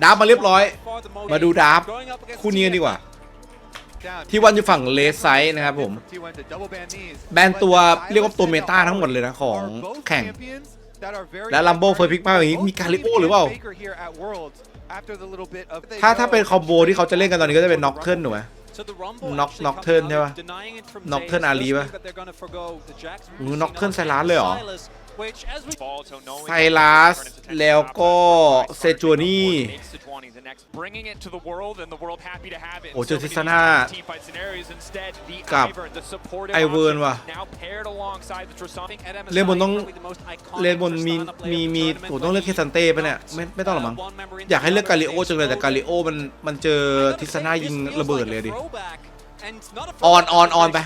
ดับมาเรียบร้อยมาดูดับคู่นี้กันดีกว่าที่วันอยู่ฝั่งเลสไซด์นะครับผมแบนตัวเรียกว่าตัวเมตาทั้งหมดเลยนะของแข่งและลัมโบเฟิร์สพิกมาอย่างนี้มีการลิโอหรือเปล่าถ้าเป็นคอมโบที่เขาจะเล่นกันตอนนี้ก็จะเป็นน็อกเทิร์นถูกไหมน็อกเทิร์นใช่ป่ะน็อกเทิร์นอารีป่ะน็อกเทิร์นไซรัสเลยเหรอไซรัสแล้วก็เซจูนี่โอ้เจอทิซาน่ากับไอเวิร์นว่ะเลนบนต้องเลนบนมีโอ้ต้องเลือกเคซันเต้ป่ะเนี่ยไม่ต้องหรอมั้งอยากให้เลือกกาลิโอจังเลยแต่กาลิโอมันเจอทิซาน่ายิงระเบิดเลยดิออนไป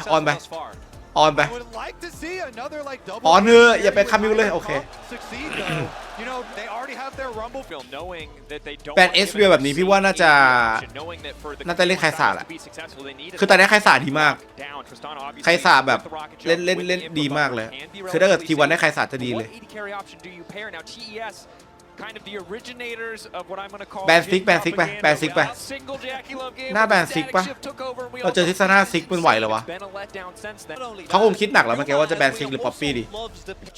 ออนเถอะอย่าไปคามิวเลยโอเคแบนเอสเรียแบบนี้พี่ว่าน่าจะเล่นไคซ่าแหละคือตอนนี้ไคซ่าดีมากไคซ่าแบบเล่นดีมากเลยคือถ้าเกิดทีวันได้ไคซ่าจะดีเลยแบนซิกไปหน้าแบนซิกปะเราเจอทิซาน่าซิกมันไหวเหรอวะเขาคงคิดหนักแล้วเมื่อกี้ว่าจะแบนซิกหรือป๊อปปี้ดิ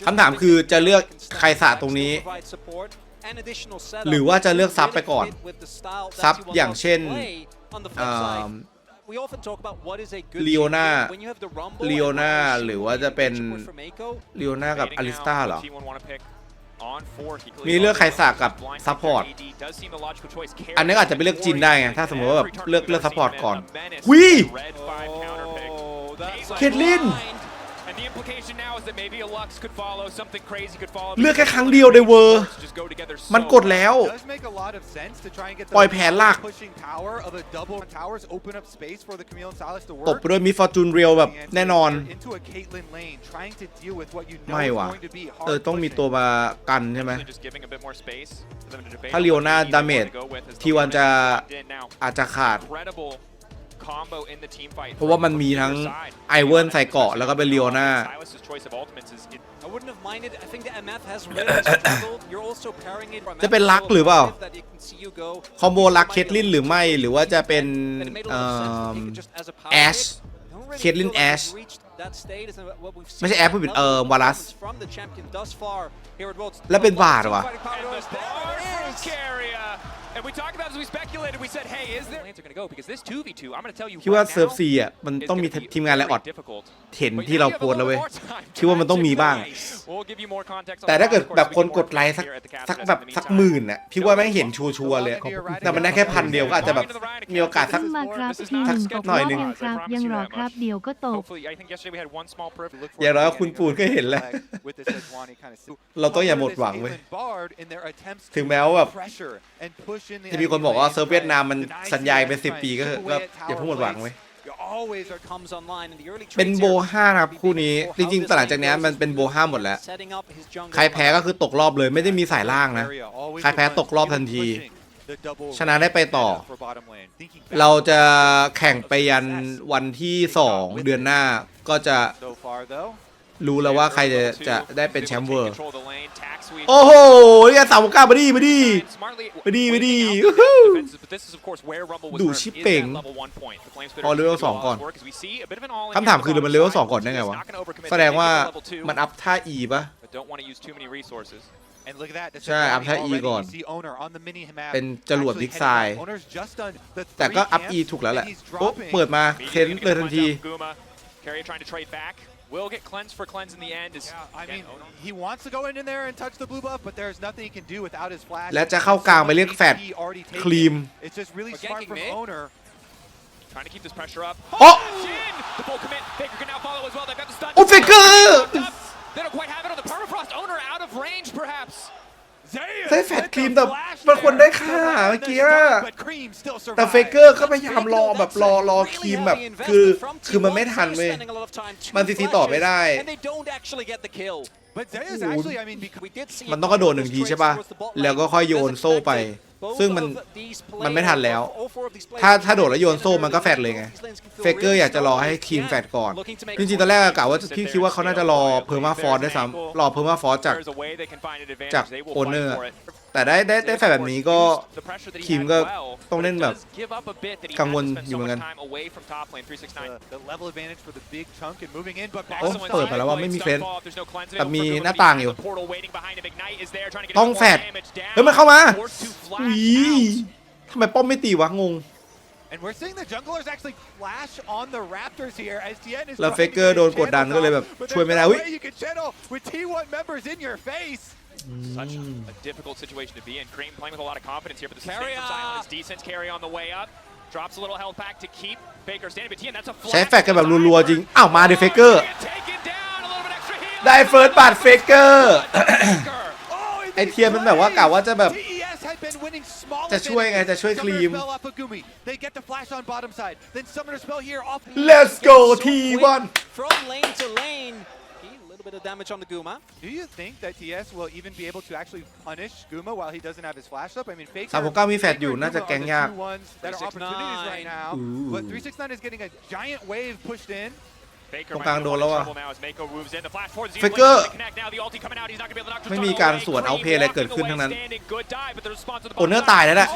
คำถามคือจะเลือกใครสาตรงนี้หรือว่าจะเลือกซับไปก่อนซับอย่างเช่นลีโอนาหรือว่าจะเป็นลีโอนากับอลิสตาเหรอมีเลือกใครสากกับซัพพอร์ตอันนี้อาจจะไปเลือกจินได้ไงถ้าสมมติว่าแบบเลือกซัพพอร์ตก่อนวิเคทลินเลือกแค่ครั้งเดียวในเวอร์มันกดแล้วปล่อยแผนหลักตบไปด้วยมิฟอร์จูนเรียลแบบแน่นอนไม่ว่ะต้องมีตัวมากันใช่ไหมถ้าลีโอนาดาเมจทีวันอาจจะขาดเพราะว่ามันมีทั้งไอเวิร์นใส่เกาะแล้วก็เป็นลีโอนาจะเป็นลักหรือเปล่าคอมโบลักเคทลินหรือไม่หรือว่าจะเป็นแอชเคทลินแอชไม่ใช่แอชผู้ผิดวาลัสแล้วเป็นบาทวะคิดว่าเซิร์ฟซีอ่ะมันต้องมีทีมงานและออดเห็นที่เราโพสแล้วเว้ยคิดว่ามันต้องมีบ้างแต่ถ้าเกิดแบบคนกดไลค์สักหมื่นอ่ะพี่ว่าไม่เห็นชัวร์เลยแต่มันได้แค่พันเดียวก็อาจจะแบบมีโอกาสสักหน่อยนึงยังรอครับเดียวก็ตกอย่างน้อยคุณปูนก็เห็นแล้วเราต้องอย่าหมดหวังเว้ยถึงแม้ว่าแบบจะมีคนบอกว่าเซิร์ฟเวียดนามมันสัญญาเป็น10 ปีก็อย่าเพิ่งหมดหวังเว้ยเป็นโบ5ครับคู่นี้จริงๆหลังจากนี้มันเป็นโบ5หมดแล้วใครแพ้ก็คือตกรอบเลยไม่ได้มีสายล่างนะใครแพ้ตกรอบทันทีชนะได้ไปต่อเราจะแข่งไปยันวันที่2 เดือนหน้าก็จะรู้แล้วว่าใครจะได้เป็นแชมป์เวิลด์โอ้โหนี่สามก้ามาดีดูชิปเป่งเอาเลเวล2ก่อนคำถามคือมันเลเวล2ก่อนได้ไงวะแสดงว่ามันอัพท่า E ป่ะใช่อัพท่า E ก่อนเป็นจรวดบิ๊กไซด์แต่ก็อัพ E ถูกแล้วแหละโอ้เปิดมาเค้นเลยทันทีWill get cleansed for cleanse in the end. I mean, he wants to go in there and touch the blue buff, but there's nothing he can do without his flash. และจะเข้ากลางไปเรียกแฟดครีม It's just really smart from owner. Trying to keep this pressure up. Oh! The full commit. Faker can now follow as well. They've got the stun. Oh, Faker! They don't quite have it on the permafrost. Owner out of range, perhaps. ได้แฟดครีมแต่มันควรได้ค่าเมื่อกี้แต่เฟเกอร์ก็พยายามรอแบบรอครีมแบบคือมันไม่ทันเว้ยมันซีต่อไม่ได้มันต้องกระโดด1 ทีใช่ป่ะแล้วก็ค่อยโยนโซ่ไปซึ่งมันไม่ทันแล้วถ้าโดดแล้วโยนโซ่มันก็แฟดเลยไงเฟเกอร์อยากจะรอให้ครีมแฟดก่อนจริงๆตอนแรกกะว่าพี่คิดว่าเขาน่าจะรอเพอร์มาฟอร์สด้วยซ้ำรอเพอร์มาฟอร์สจากโอเนอร์ แต่ได้แฟนแบบนี้ก็ทีมก็ต้องเล่นแบบกังวลอยู่เหมือนกันโอ้เปิดไปแล้วว่าไม่มีเฟนแต่มีหน้าต่างอยู่ต้องแฟดเฮ้ยมันเข้ามาอุ้ยทำไมป้อมไม่ตีวะงง And we're seeing the junglers actually flash on the Raptors here as Tien is แล้วเฟกเกอร์โดนกดดันก็เลยแบบช่วยไม่ได้ you can channel with T1 members in your face. Such a difficult situation to be in. Cream playing with a lot of confidence here, but the sustain from Silent is decent. Carry on the way up. Drops a little health back to keep Faker standing. But Tien, that's a flash. ใช้แฟกกันแบบรัวๆจริงอ้าวมาดิเฟกเกอร์ได้เฟิร์สบัตเฟกเกอร์ไอเทียนมันแบบว่ากะว่าจะแบบจะช่วยไงจะช่วยครีม Let's go T1 from lane to lane. A little bit of damage on the Guma. Do you think that TS will even be able to actually punish Guma while he doesn't have his flash up? I mean, Faker 369มีแฟดอยู่น่าจะแก๊งยาก that are opportunities right now. But 369 is getting a giant wave pushed in. ตรงกลางโดนแล้วอะเฟกเกอร์ไม่มีการสวนเอาเพย์อะไรเกิดขึ้นทั้งนั้นโอเนอร์ตายแล้วแหละ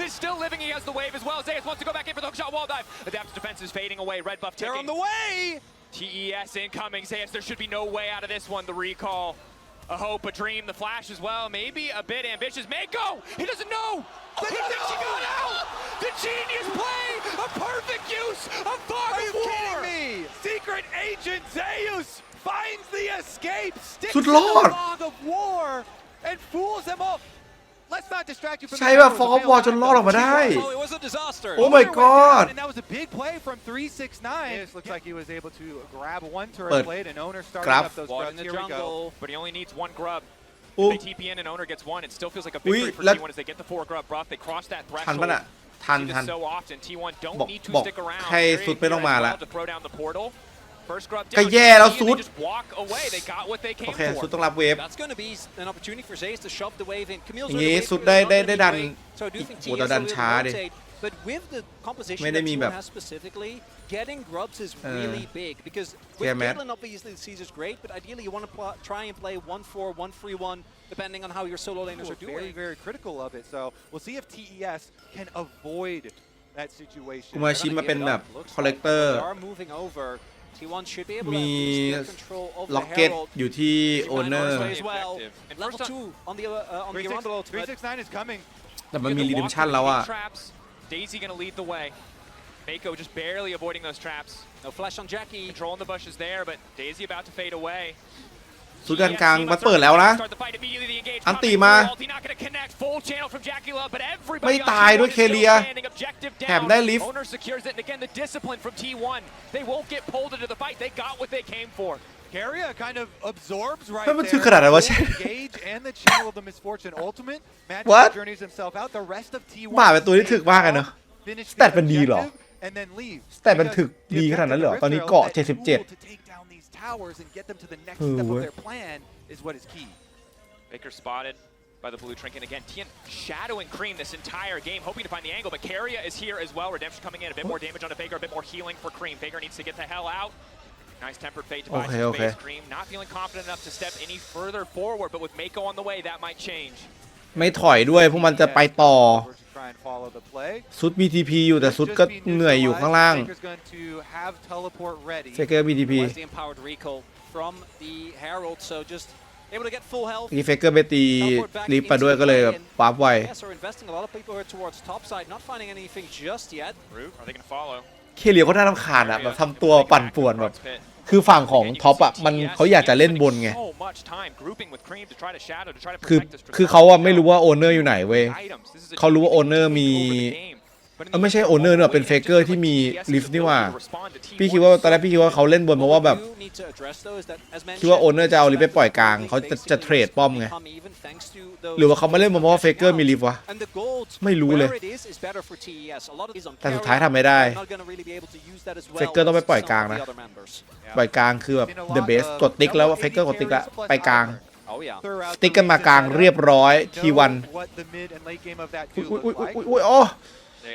is still living. He has the wave as well. Zayas wants to go back in for the hookshot wall dive. Adaptive defense is fading away. Red buff ticking. They're on the way. TES incoming. Zayas, there should be no way out of this one. The recall. A hope, a dream, the flash as well. Maybe a bit ambitious. Mako! He doesn't know! He thinks he got out! The genius play! A perfect use of Fog of War! Are you kidding me? Secret Agent Zeus finds the escape, sticks in the Fog of War, and fools them all. Let's not distract you from ใช่แบบฟอร์มวอลจนรอดออกมาได้ Oh, it was a disaster. Oh my god! And that was a big play from 369. It looks like he was able to grab one turret blade and Owner starting up those grubs. Here we go. But he only needs one grub. If Oh. they TP in and Owner gets one, it still feels like a victory for T1 as they get the 4 grub buff. They cross that ทันปะ threshold. น่ะทัน See ทั this น so often. T1 don't need to บอก stick around. ให้สุดไม่ต้องมาละ To throw down the portal. First grub ก็ down. แย่แล้วสุด They just walk away. They got what they โอ came เคสุด for. ต้องรับเวฟ That's going to be an opportunity for Zayas to shove the wave in. Camille's อย่างงี้ wave สุด is ได้ not ได้ gonna ได้ be ดัน great. So I do think โอ้ TS แต่ดัน will ช้าดิ rotate. But with the composition ไม่ that ได้มีแบบ T1 has specifically, getting grubs is really big because with Yeah, man. Caitlyn obviously the siege is great, but ideally you want to try and play 1-4, 1-3-1, depending on how your solo laners are doing. Very, very critical of it. So we'll see if TES can avoid that situation. กูมาชิมาเป็นแบบคอลเลกเตอร์ They are moving over. T1 should be able to มี at least get control of ล็ the อกเก็ต Herald. อยู่ที่โอเนอร์ As well. And Level first 2 on the Arundel ultimate. 369 is coming. แต่มันมีรีดิมชั่นแล้วอะ Traps. Daisy gonna lead the way. Mako just barely avoiding those traps. No flash on Jackie. Controlling the bushes there, but Daisy about to fade away. สุดด้านกลางมันเปิดแล้วนะ อันตีมา ไม่ตายด้วยเคเลียแถมได้ลิฟต์ Carrier kind of absorbs right มัน there. ชื่อขนาดไหนวะ Engage and the channel of the misfortune ultimate. What? Magic journeys himself out. The rest of T1 หมาเป็นตัวที่ถึกมากเลยเนอะ finish สแตทมันดีเหรอ objective and then leave. สแตทมันถึกดีขนาดนั้นเหรอ ตอนนี้เกาะ 77 To take down these towers and get them to the next step of their plan is what is key. Baker spotted by the blue trinket again. Tien shadowing Cream this entire game, hoping to find the angle, but Carrier is here as well. Redemption coming in, a bit more damage onto Baker, a bit more healing for Cream. Baker needs to get the hell out. Nice tempered fate to buy some space. Cream not feeling confident enough to step any further forward, but with Mako on the way, that might change. ไม่ถอยด้วยพวกมันจะไปต่อ Try and follow the play. ซุด BTP อยู่แต่ซุดก็เหนื่อยอยู่ข้างล่าง Baker's going to have teleport ready. เฟกเกอร์ BTP Was the empowered recall from the Herald, so just able to get full health. อีเฟกเกอร์ไปตีลิฟต์มาด้วยก็เลยแบบปั๊บไว Yes, are investing a lot of people here towards top side, not finding anything just yet. Root, are they going to follow? เคเลียก็น่ารำคาญอะแบบทำตัวปั่นป่วนแบบคือฝั่งของท็อปอะมันเขาอยากจะเล่นบนไงคือเขาอะไม่รู้ว่าโอเนอร์อยู่ไหนเว้ยเขารู้ว่าโอเนอร์มีไม่ใช่โอเนอร์เนอะเป็นเฟกเกอร์ที่มีลิฟต์นี่ว่าพี่คิดว่าตอนแรกพี่คิดว่าเขาเล่นบนเพราะว่าแบบคิดว่าโอเนอร์จะเอาลิฟต์ไปปล่อยกลางเขาจะเทรดป้อมไงหรือว่าเขามาเล่นบนเพราะว่าเฟกเกอร์มีลิฟต์วะไม่รู้เลยแต่สุดท้ายทำไม่ได้เฟกเกอร์ต้องไปปล่อยกลางนะปล่อยกลางคือแบบ the best กดติ๊กแล้วเฟกเกอร์กดติ๊กแล้วไปกลางสติ๊กกันมากลางเรียบร้อยทีวันอุ้ยโอ้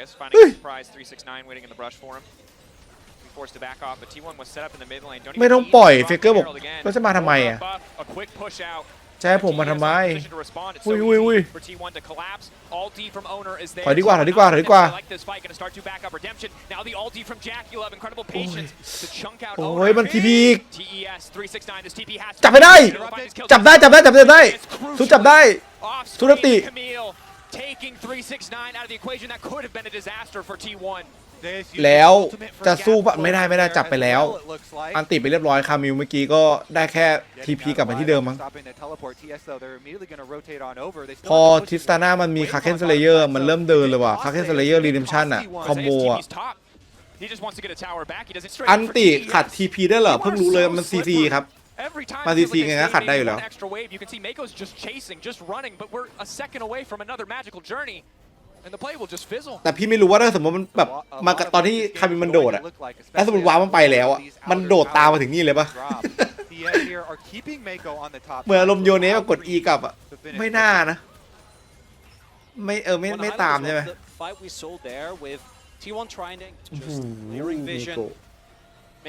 Yes, finding a surprise 369 waiting in the brush for him. forced to back off, but T1 was set up in the mid lane. ไม่ต้องปล่อยเฟเกอร์บอกแล้วจะมาทำไมอ่ะ A quick push out. จะให้ผมมาทำไมอุ้ยอุ้ยอุ้ย For T1 to collapse. Ulti from Owner is there. ถอยดีกว่าถอยดีกว่าถอยดีกว่า I like this fight. Gonna start to back up redemption. Now the ulti from Jack. You'll have incredible patience to chunk out โอ้ Owner. ยมันทีพี TES 369. This TP has. จับไม่ได้จับได้สุดจับได้ สุดติ Taking 369 out of the equation. That could have been a disaster for T1. แล้วจะสู้ปะไม่ได้จับไปแล้วอันติไปเรียบร้อยคามิลเมื่อกี้ก็ได้แค่ทีพีกลับมาที่เดิมมั้งพอทิสตาน่ามันมีคาเคนสเลเยอร์มันเริ่มเดินเลยว่ะคาเคนสเลเยอร์รีเดมชั่นอะคอมโบอะอันติขัดทีพีได้เหรอเพิ่งรู้เลยมันซีซีครับมาซีซีไงก็ขัดได้อยู่แล้ว And the play will just fizzle. แต่พี่ไม่รู้ว่าถ้าสมมติมันแบบมาตอนที่คามินมันโดดอะแล้วสมมติว้ามันไปแล้วอะมันโดดตามมาถึงนี่เลยปะ เหมือนอารมณ์โยเนะกด E กลับอะไม่น่านะไม่ตามใช่ไหม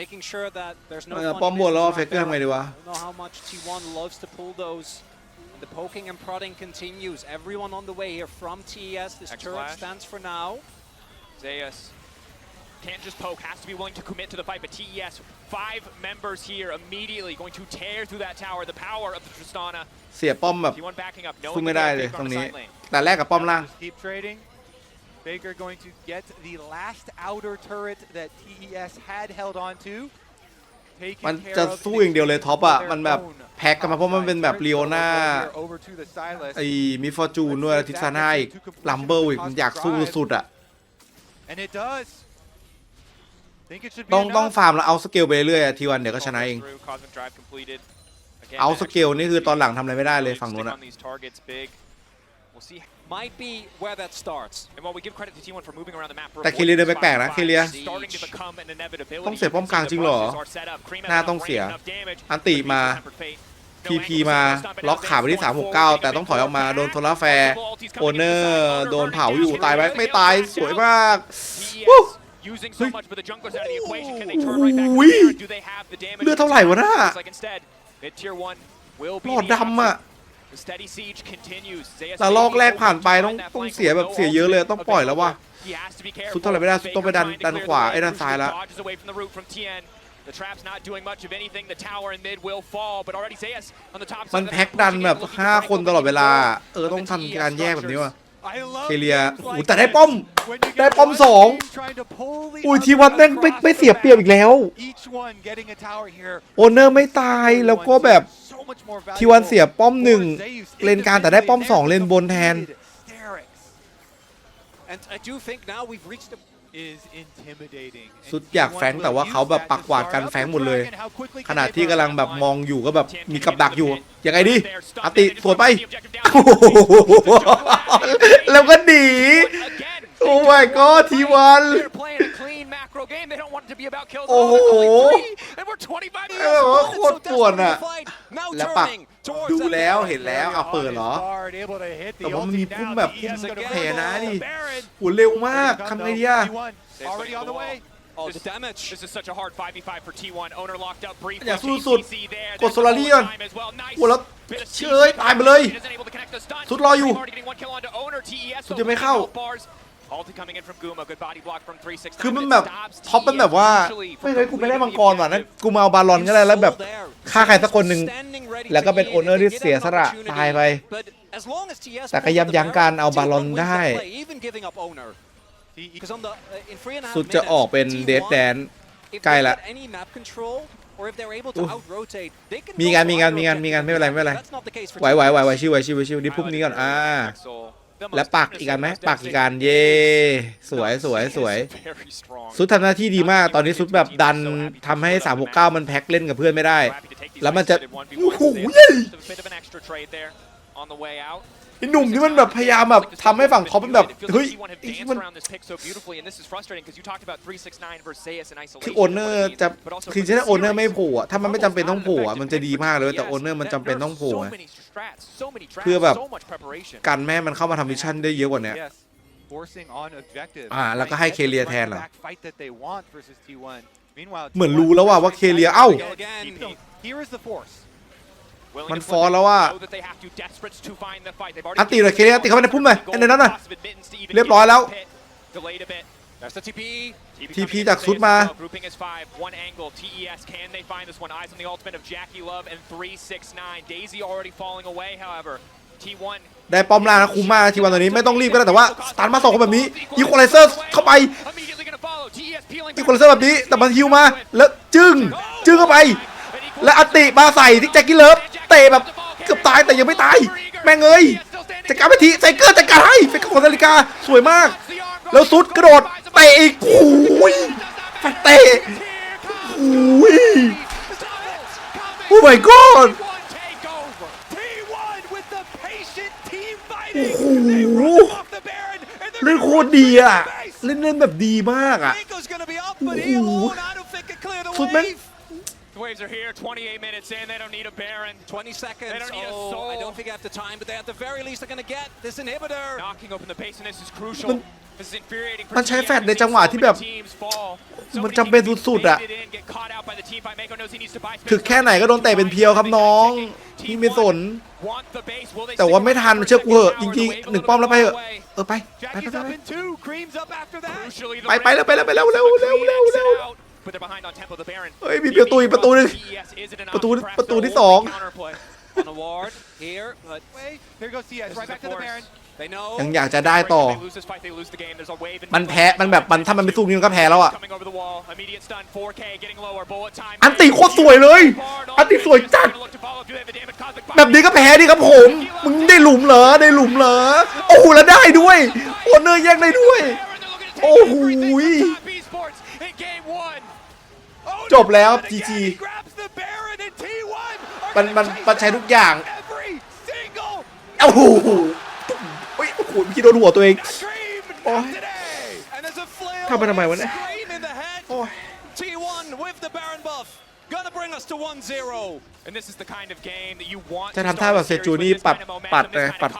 Making sure that there's no ป้อมบนแล้วเฟกเกอร์ทำไงดีวะ know how much T1 loves to pull those. The poking and prodding continues. Everyone on the way here from TES. This turret stands for now. Zeus can't just poke, has to be willing to commit to the fight, but TES, 5 members here immediately going to tear through that tower. The power of the Tristana. เสียป้อมแบบสู้ไม่ได้เลยตรงนี้แต่แรกกับป้อมล่าง Baker going to get the last outer turret that TES had held on to. มันจะสู้อย่างเดียวเลยท็อปอ่ะมันแบบแพ็กกันมาเพราะมันเป็นแบบลีโอนาไอ้มิฟอร์จูนด้วยทิซาน่าอีกลัมเบิลอีกมันอยากสู้สุดอ่ะต้องฟาร์มแล้วเอาสเกลไปเรื่อยทีวันเดี๋ยวก็ชนะเองเอาสเกลนี่คือตอนหลังทำอะไรไม่ได้เลยฝั่งนู้นอ่ะMight be where that starts. And while we give credit to T1 for moving around the map, แต่เคลียร์เดินแปลกๆนะเคลียร์ต้องเสียป้อมกลางจริงเหรอหน้าต้องเสียอันติมาพีมาล็อกขาไปที่369แต่ต้องถอยออกมาโดนโซล่าแฟร์โอเนอร์โดนเผาอยู่ตายไหมไม่ตายสวยมากเลือดเท่าไหร่วะน่าหลอดดำอ่ะแต่ลอกแรกผ่านไปต้องเสียแบบเสียเยอะเลยต้องปล่อยแล้วว่ะสุดเท่าไหร่ไม่ได้สุดต้องไปดันขวาไอ้ด้านซ้ายแล้วมันแพ็กดันแบบ5 คนตลอดเวลาต้องทำการแยกแบบนี้ว่ะเคเลียแต่ได้ป้อม2อุ้ยทีวันแม่งไม่เสียเปรียบอีกแล้วโอเนอร์ไม่ตายแล้วก็แบบทีวันเสียป้อม1เลนกลางแต่ได้ป้อม2เลนบนแทนสุดอยากแฝงแต่ว่าเขาแบบปักหวาดกันแฝงหมดเลยขณะที่กำลังแบบมองอยู่ก็แบบมีกับดักอยู่ยังไงดิอติสวนไปแล้วก็หนีโอ้ my god ทีวันโอ้โหโคตรปวดอ่ะแล้วปักดูแล้วเห็นแล้วเอาเปิดเหรอแต่ว่ามันมีพุ่มแบบพุ่มแผ่นะดิโหเร็วมากทำไงดีอะอย่าสู้สุดกดโซลารี่ก่อนโหแล้วเชยตายไปเลยสุดรออยู่สุดจะไม่เข้าคือมันแบบท็อปมันแบบว่าไม่เคยกูไม่ได้มังกรว่ะนะกูมาเอาบาลอนก็ได้แล้วแบบฆ่าใครสักคนหนึ่งแล้วก็เป็นโอเนอร์ที่เสียสละตายไปแต่ก็ยับยั้งการเอาบาลอนได้สุดจะออกเป็นเดดแดนใกล้ละมีงานไม่เป็นไรไหวชิวดิพรุ่งนี้ก่อนและปักอีกกันไหมปักอีกกันเย่สวยซุดทำหน้าที่ดีมากตอนนี้ซุดแบบดันทำให้369มันแพ็คเล่นกับเพื่อนไม่ได้แล้วมันจะโอ้โหไอ้หนุ่มนี่มันแบบพยายามแบบทำให้ฝั่งท็อปเป็นแบบเฮ้ยมันคือโอเนอร์จะคือถ้าโอเนอร์ไม่โผล่ถ้ามันไม่จำเป็นต้องโผล่มันจะดีมากเลยแต่โอเนอร์มันจำเป็นต้องโผล่เพื่อแบบกันแม่มันเข้ามาทำมิชชั่นได้เยอะกว่านี้แล้วก็ให้เคเลียแทนเหรอ เหมือนรู้แล้วว่าเคเลียเอ้า Here is the force. มันฟอร์แล้วว่าอันตีเลยเคเลียอันตีเข้าไปในพุ่มเลยในนั้นน่ะเรียบร้อยแล้วทีพีจากซุดมาได้ป้อมล่างนะคุ้มมากทีวันตอนนี้ไม่ต้องรีบก็ได้แต่ว่าสตาร์ทมา2คนแบบนี้อีควอไลเซอร์เข้าไปอีควอไลเซอร์แบบนี้แต่มันฮิวมาแล้วจึ้งเข้าไปและอันติมาใส่ที่แจ็คกี้เลิฟเตะแบบเกือบตายแต่ยังไม่ตายแม่งเอ้ยจัดการไปทีไซเกอร์จัดการให้เฟกของนาฬิกาสวยมากแล้วซุดกระโดดเตะอีกโอ้ยเตะโอ้ยโอ้ my god โอ้โหเล่นโคตรดีอ่ะเล่นแบบดีมากอ่ะโอ้โหสุดแม่งWaves are here, 28 minutes in, they don't need a Baron. 20 seconds. They don't need a soul. I don't think they have the time, but they at the very least are going to get this inhibitor. Knocking open the base, and this is crucial. This is infuriating for มันใช้แฟลชในจังหวะที่แบบมันจำเป็นสุดๆอ่ะถึงแค่ไหนก็โดนเตะเป็นเพียวครับน้องที่ไม่สนแต่ว่าไม่ทันเชื่อกูเหอะจริงๆ1ป้อมแล้วไปเหอะไปแล้วเฮ้ยมีประตูนึงประตูที่2ยังอยากจะได้ต่อมันแพ้มันแบบมันถ้ามันไม่สู้นี่มันก็แพ้แล้วอ่ะอันติโคตรสวยเลยอันติสวยจัดแบบนี้ก็แพ้ดิครับผมมึงได้หลุมเหรอโอ้โหแล้วได้ด้วยโอเนอร์แย่งได้ด้วยโอ้โหจบแล้ว GG มันใช้ทุกอย่างโอ้โหโอ้โหพี่โดนหัวตัวเองโอ้ยทำไปทำไมวะเนี่ยโอ้ยจะทำท่าแบบเซจูนี่ปัด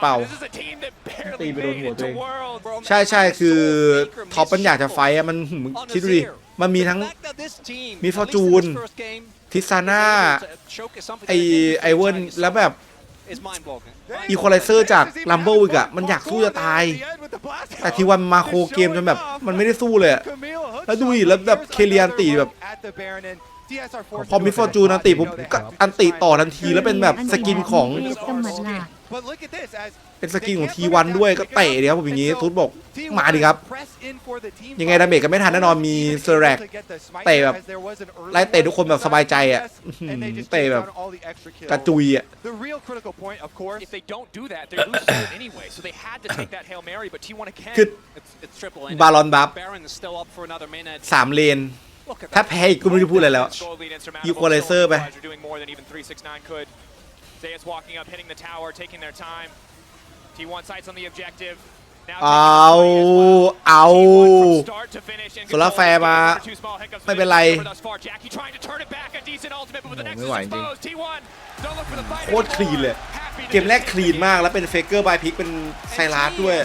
เป่าตีไปโดนหัวตัวเองใช่คือท็อปมันอยากจะไฟอะมันคิดดูดิมันมีทั้งมีฟอร์จูนทิซาน่าไอเวิร์นแล้วแบบอีควอไลเซอร์จากลัมเบิลอีกอะมันอยากสู้จะตายแต่ทีวันมาโคเกมจนแบบมันไม่ได้สู้เลยแล้วดูดิแล้วแบบเคเลียนตีแบบพอมีฟอร์จูนอันติปุ๊บก็อันติต่อทันทีแล้วเป็นแบบสกินของเป็นสกินของทีวันด้วยก็เตะเดี๋ยวผมอย่างงี้ทุบบอกมาดิครับยังไงดาเมจก็ไม่ทันแน่นอนมีเซอร์แรกเตะแบบไล่เตะทุกคนแบบสบายใจอ่ะเตะแบบกระจุยอ่ะคือบาลอนบัฟ3 เลนถ้าแพ้อีกก็ไม่รู้จะพูดอะไรแล้วยูควอไลเซอร์ไปเอาโซล่าแฟร์มาไม่เป็นไรไม่ไหวจริงโคตรคลีนเลยเกมแรกคลีนมากแล้วเป็นเฟกเกอร์บายพิกเป็นไซรัสด้วย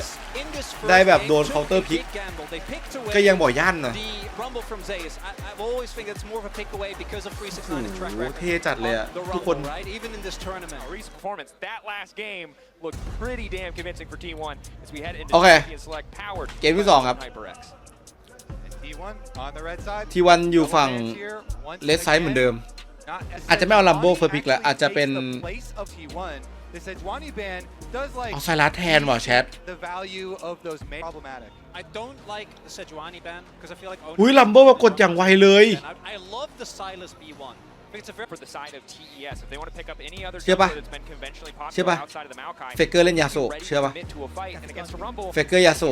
ได้แบบโดนเคาน์เตอร์พิกก็ยังบ่อย่านนะโอ้โหเท่จัดเลยอะทุกคนโอเคเกมที่2ครับทีวันอยู่ฝั่งเลสไซด์เหมือนเดิมอาจจะไม่เอาลัมโบเฟอร์พิกแล้วอาจจะเป็นเอาไซรัสแทนว่ะแชทอุ้ยลัมโบมากดอย่างไวเลยเชื่อปะเฟกเกอร์เล่นยาโซเชื่อปะเฟกเกอร์ยาโซ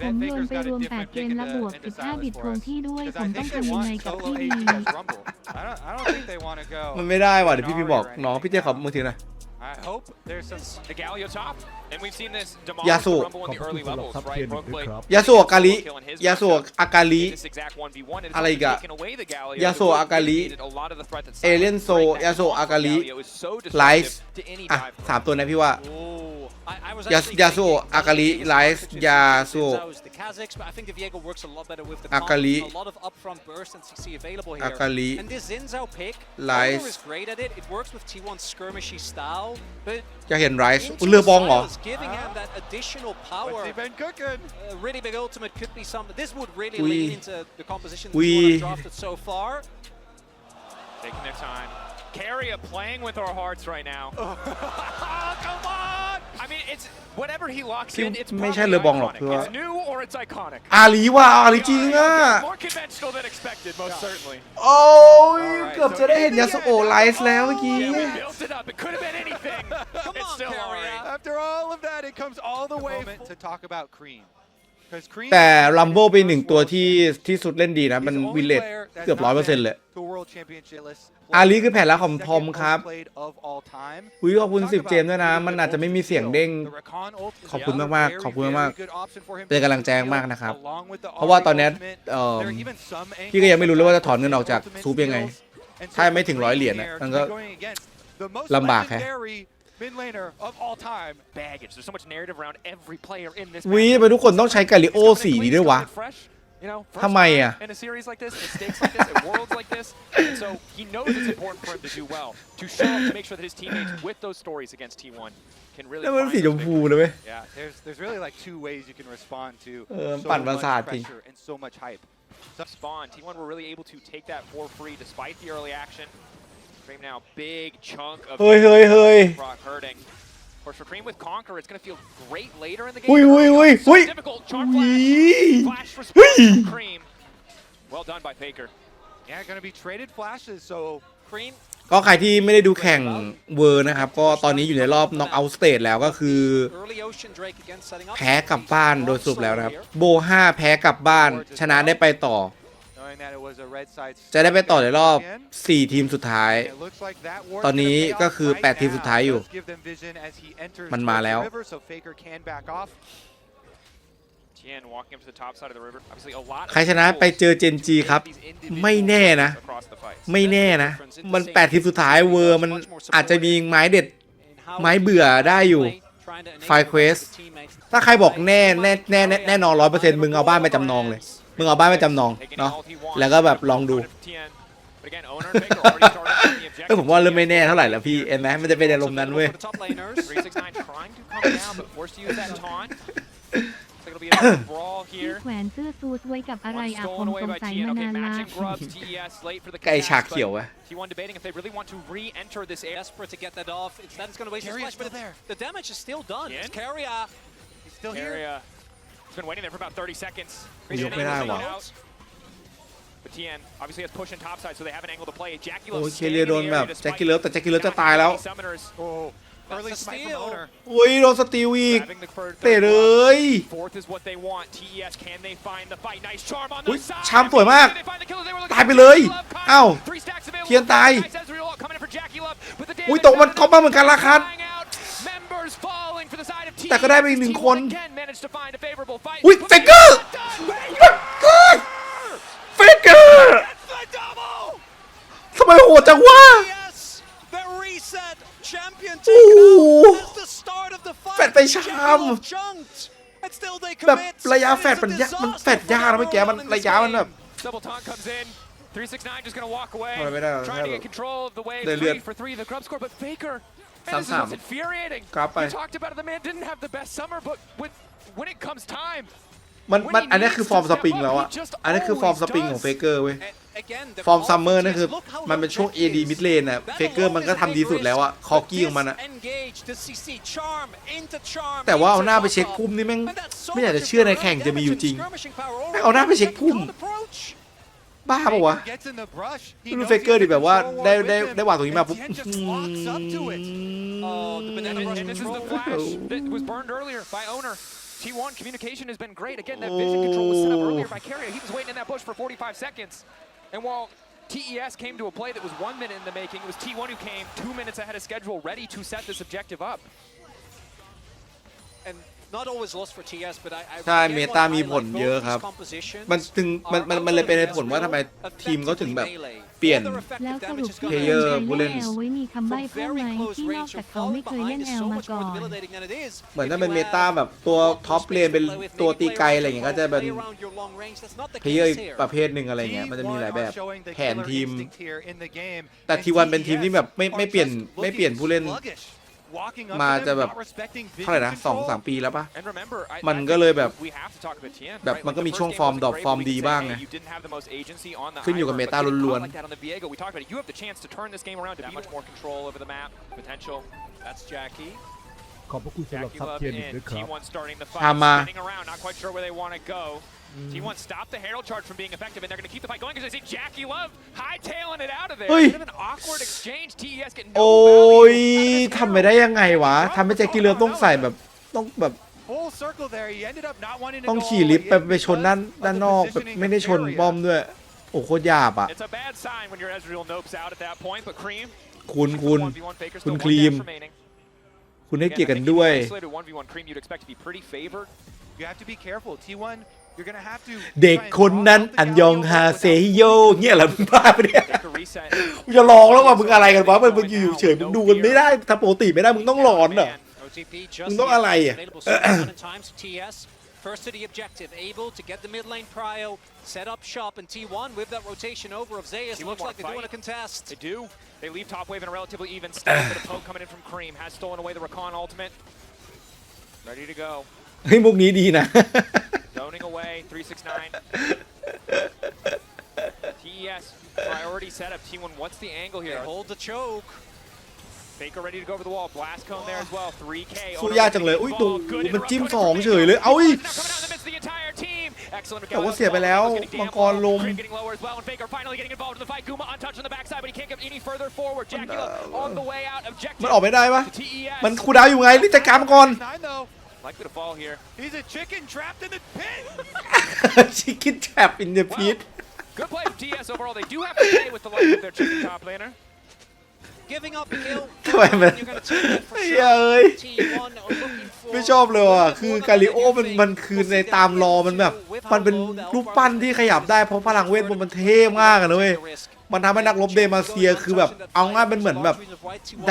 ผมโยนไปรวม8เกมและบวก15บิตคงที่ด้วยผมต้องทำยังไงกับพี่ดีมันไม่ได้ว่ะเดี๋ยวพี่บอกน้องพี่เจ้ขอมือถือหน่อยยาโซอากาลิยาโซอากาลิอะไรอีกอะยาโซอากาลิเอเลียนโซยาโซอากาลิไลฟ์อ่ะ3ตัวนะพี่ว่า I was ยา actually ยาสุ thinking อากาลิ maybe ไลฟ์ it's ยาสุ the Kazakhs, but I think the Viego works a lot better with the Akali. comp. A lot of upfront burst and CC available here. Akali. And this Zinzao pick, Lies. Owner is great at it. It works with T1's skirmishy style, but จะเห็นไรซ์ into เรือบองเหรอ the style is giving him that additional power. What's he been cooking? Really big ultimate could be something. This would really We- lean into the composition that we- T1 have drafted so far. Taking their time. Carrier playing with our hearts right now. Come on! I mean, it's whatever he locks ที่ in, it's ไม่ probably ใช่เรือบองหรอก iconic. คือว่า It's new or it's iconic. อาลีว่ะอาลีจริงอ่ะ More conventional than expected, most certainly. โอ้ยเกือบจะได้เห็นยาสุโอไลฟ์แล้วเมื่อกี้ Yeah, we built it up. It could have been anything. It's on, still Carrier. alright. After all of that, it comes all the way to talk about Cream. Because Cream แต่ลัมโบเป็นหนึ่งตัวที่สุดเล่นดีนะ มันวิลเลจเกือบ 100% เลย to a world championship list. อาลีคือแผนลักของทอมครับ Played of all time. อุ้ยขอบคุณ10 เจมส์ด้วยนะ มันอาจจะไม่มีเสียงเด้ง The Rakan ult is ขอบคุณมากๆ very, ขอบคุณมาก very good option for him เป็น to กำลังใจ steal มากนะครับ along with the เพราะว่าตอนนี้ ultimate. There are even some พี่ก็ยังไม่รู้เลยว่าจะถอนเงินออกจาก ultimate ซูปยังไง skills. And so ถ้าไม่ถึง100 เหรียญ Cream น่ะ here มันก็ to be going against the most ลำบากแฮะ legendary mid laner of all time. Baggage. There's so much narrative around every player in this. วิทำไมทุกคนต้องใช้กาลิโอสีนี้ด้วยวะ You know, first ทำไมอ่ะ time in a series like this, in stakes like this, in worlds like this, and so he knows it's important for him to do well, to show up to make sure that his teammates with those stories against T1 can really แล้วมัน find สีช those มพู victories. เลยเว้ย Yeah, there's really like two ways you can respond to so ปั่นประสาท much จริง pressure and so much hype. Spawn, T1 were really able to take that for free despite the early action. Cream now, big chunk of เฮ้ยเฮ้ยเฮ้ย Brock hurting. Of course, for Cream with Conquer, it's going to feel great later in the game. อุ้ยอุ้ยอุ้ย So อุ้ย difficult. Charm อุ้ flash. ย Flash response from Cream. Well done by Faker. Yeah, gonna be traded flashes, so Cream ก็ใครที่ไม่ได้ดูแข่งเวอร์นะครับ ก็ตอนนี้อยู่ในรอบน็อกเอาท์สเตจแล้วก็คือ early Ocean Drake again setting up. แพ้กลับบ้านโดยสรุปแล้วนะครับ โบ 5 แพ้กลับบ้าน ชนะได้ไปต่อ knowing that it was a red side จะได้ไปต่อในรอบ 4 ทีมสุดท้าย it looks like that war ตอนนี้ก็คือ right 8 ทีมสุดท้ายอยู่ now. Does give them vision as he enters มันมาแล้ว the river, so Faker can back off. Tien walking up to the top side of the river. Obviously, a lot of ใครชนะไปเจอเจนจีครับ ไม่แน่นะ across the fight. ไม่แน่นะ มัน 8 ทีมสุดท้ายเวอร์มันอาจจะมีไม้เด็ด ไม้เบื่อได้อยู่ Fire Quest ถ้าใครบอกแน่นอน 100% มึงเอาบ้านไปจำนองเลย มึงเอาบ้านไปจำนอง Taking เนาะ all he wants แล้วก็แบบลองดู Tien. But again, Owner and Faker already started on the objective. ผมว่าเริ่มไม่แน่เท่าไหร่แล้วพี่เห็นไหมมันจะเป็นอารมณ์นั้นเว้ย For the top laners. 369 trying to come down, but forced to use that taunt. Looks like it'll be another brawl ที่ here. แขวนเสื้อซูสไว้กับอะไร One อ่ะผ stolen ม away สง by สัย Tien. มา Okay, นานละ matching grubs. TES late for the ไก่ connect, ฉากเขียว but วะ T1 debating if they really want to re-enter this area. Desperate to get that off. Instead, it's going to waste his Carrier's flash, but still there. the damage is still done. Again? It's Carrier. He's still here. Area. He's been waiting there for about 30 seconds. ยกไม่ได้ว่ะ But Tien obviously has push in top side, so they have an angle to play. Jackie โอ้ Love ยเคเลีย staying โด in น the แบบ area แจ็ค despite กี้เลิฟแต่แจ็คกี้เลิฟจะตายแล้ว many summoners. Oh, early That's a smite from steal. Owner. อุ้ยโดนสตีลอีก Grabbing the third เตะเลย Fourth is what they want. TES, can they find the fight? Nice charm on อุ๊ the ย side. ชามสวยมาก They find the killer they were looking ตายไป for. เลย Jackie Love coming. อ้าว Three stacks available. เทียนตาย Nice Ezreal coming in for Jackie Love, but the อุ้ย damage ตกมันก๊อปมาเหมือนกันละครับ flying out. Members falling for the side of แต่ก็ได้ไปอีกหนึ่ง TES. คน Again managed to find a favorable fight. อุ้ยเฟเกอร์เฟเกอร์ The double. ทำไมโหดจังวะ Yes. The reset. Champion โอ้ taken โห out. That's the start of the fight. แฟดไปชาม Jackie Love junked. And still they แบบ commit. ระยะ And แฟด it's a มันยากมัน disaster แฟดยากนะเมื่อกี้ for มัน everyone in ระ this ยะมันแบบ game. Double taunt comes in. 369 just gonna walk away. ทำอะไรไม่ได้หรอก Trying to แค่ get control of the wave. ได้เลือด 3 for 3, the grub score, but Faker. And this is ซ้ำ what's infuriating. กราฟไป You talked about it, the man didn't have the best summer, but when it comes time, มันอันนี้คือฟอร์มสปริงแล้วอะอันนี้คือฟอร์มสปริงของเฟเกอร์เว้ย And again, the ฟอร์มซัมเมอร์ confidence, นั่นคือ look how มันเป็นช่วง low AD Drake is. mid lane อะ That เฟเกอร์ alone มันก็ is ทำดีสุดแล้วอะ คอกี้ของมันอะ Disengage the CC charm into charm แต่ว่าเอาหน้าไป into เช็ค top พุ่มนี่แม่ง And that's so ไม่อยากจะ much เชื่อใน of แข่งจะมีอยู่ damage จริง and skirmishing power แม่งเอาหน้าไปเช็คพุ่ม Can't approach. บ้าปะวะ Faker gets in the brush. He ดู knows เฟ he เกอร์ has ดิ the แบบว่า control ได้ with ได้ him, ได้วางตรงนี้มา and ปุ๊บ Tien just walks up to it. Oh, the banana rush and this is the control. flash that was burned earlier by Owner. T1 communication has been great. Again, that vision control was set up earlier by Carrier. He was waiting in that bush for 45 seconds. And while TES came to a play that was 1 minute in the making, it was T1 who came 2 minutes ahead of schedule, ready to set this objective up. And not always lost for TS, but I ใช่ again เม want ตา to มีผ highlight ล both เยอะ these ครับ compositions มันถึง are มันเลยเป็น outside ผลว่าทำไม of ทีมเขาถึงแบบ melee. เปลี่ยน All their effective แล้วสรุ damage ป is พี่ gonna เพลเยอร์ ใช้ ผู้ เล่ เล่ น น แอลไว้มีคำใบ้ from เพิ่มไหม very close ที่นอก range. จาก Your เขาไม่ falling เคยเล่น behind แอ is ล so มา much ก่อ more น debilitating than it is. เหมือน If ถ้าเป็น you เม have ตาแบบตัว both ท็อป those เลน เป็น players with ตัว many ตี players ไกลอะไรอย่างเงี้ยก็จะเป็น play around your long range. That's not the เพลเยอร์ case อีก here. ประเภทหนึ่งอะไรเงี้ยมันจะมีหลายแบบ showing the แผน killer ทีม instinct here in the game. แต่ And ทีวันเป็นทีมที่แบบ TES ไม่เปลี่ยน are just ไม่เปลี่ยนผู้เล่น sluggish. Walking up มา to จะ them, แบบ not respecting เท่าไหร่ vision นะ control. 2-3 ปีแล้วปะ And remember, I มัน think ก็เลยแบบ we have to talk about Tien, แบบ right? มัน Like ก็ the มี first ช่วง game ฟอร์ม wasn't ดรอป great, ฟอร์ม but we ดี can บ้าง say, ไง hey, you didn't have the most agency on the ขึ้นอยู่กับ island, เม but ตา getting ล้วน caught like that on the Viego, we talked about it. You have the chance to turn this game around to That be much more control over the map, potential. That's Jackie. ขอบพระคุณสำหรับ Jackie ซับ Love เทียร์หนึ่ง in. ด้วยครับ T1 starting the ทำ fight, มา spinning around, not quite sure where they want to go. T1 stopped the Herald charge from being effective, and they're going to keep the fight going because they see Jackie Love hightailing it out of there. เฮ้ย Bit of an awkward exchange. TES getting โอ้ no ย value. ทำไปได้ยังไงวะทำให้แจ็คกี้เลิฟต้องใส่แบบต้องแบบ Full circle there. He ended up not wanting to ต้อง go ขี่ all ลิ the ฟต์ way ไป in ชนด้าน because ด้าน of น the อกแบบ positioning ไม่ได้ of ชน area. ป้อมด้วย โอ้โคตรหยาบอ่ะ It's a bad sign when your Ezreal nopes out at that point, but Cream. คุณ 1v1 Faker คุณ still ค one รีม dash remaining. คุณให้เกียร Again, ติ I กัน think ด้วย if you isolated 1v1 Cream, you'd expect to be pretty favored. You have to be careful. T1, you're gonna have to เด็ก try and คน draw นั้น out the อันยอง Galio ฮา without เซโยเงี้ยเหรอมึงบ้าปะเนี่ย Faker reset. มึงจะลองแล้วว่ามึงอะไรกันวะมันอยู่เฉยมึงดูกันไม่ได้ทำปกติไม่ได้มึงต้องหลอนเหรอ OTPมึง just ต้องอะไรอ่ะ available so many times to TS. First to the objective, able to get the mid lane prio, set up shop, and T1 with that rotation over of Zeus. T1 Looks like they do fight. want to contest. They do. They leave top wave in a relatively even state. Bit of poke coming in from Cream. Has stolen away the Rakan ultimate. Ready to go. เฮ้ยมุกนี้ดีนะ Zoning away. 369. TES. Priority setup. T1, what's the angle They here? hold the choke. Faker ready to go over the wall. Blast cone there as well. 3K. สู้ยากจังเลยอุ้ยดูมันจิ้มสองเฉยเลย เอ้ย แต่ว่าเสียไปแล้วมังกรลม Getting lower as well, and Faker finally getting involved in the fight. Guma untouched on the backside, but he can't get any further forward. Jackie on the way out. Objective. มันออกไม่ได้ปะ to TES. มันคูลดาวน์อยู่ไงรีบจัดการมันก่อน Nine though. Likely to fall here. He's a chicken trapped in the pit. ชิคกี้แท็บอินเดอะพีท Good play from TS overall. They do have to play with the life of their chicken top laner. Giving up a kill. ทำไมมัน You're going to take it for เฮ้ย sure. เอ้ย T1 are looking for ไม่ชอบเลยว่ะคือกาลิโอมันคือในตามรอมันแบบมันเป็นรูปปั้นที่ขยับได้เพราะพลังเวทมันเท่มากอะนะเว้ยมันทำให้นักรบเดมาเซียคือแบบเอาง่ายเป็นเหมือนแบบ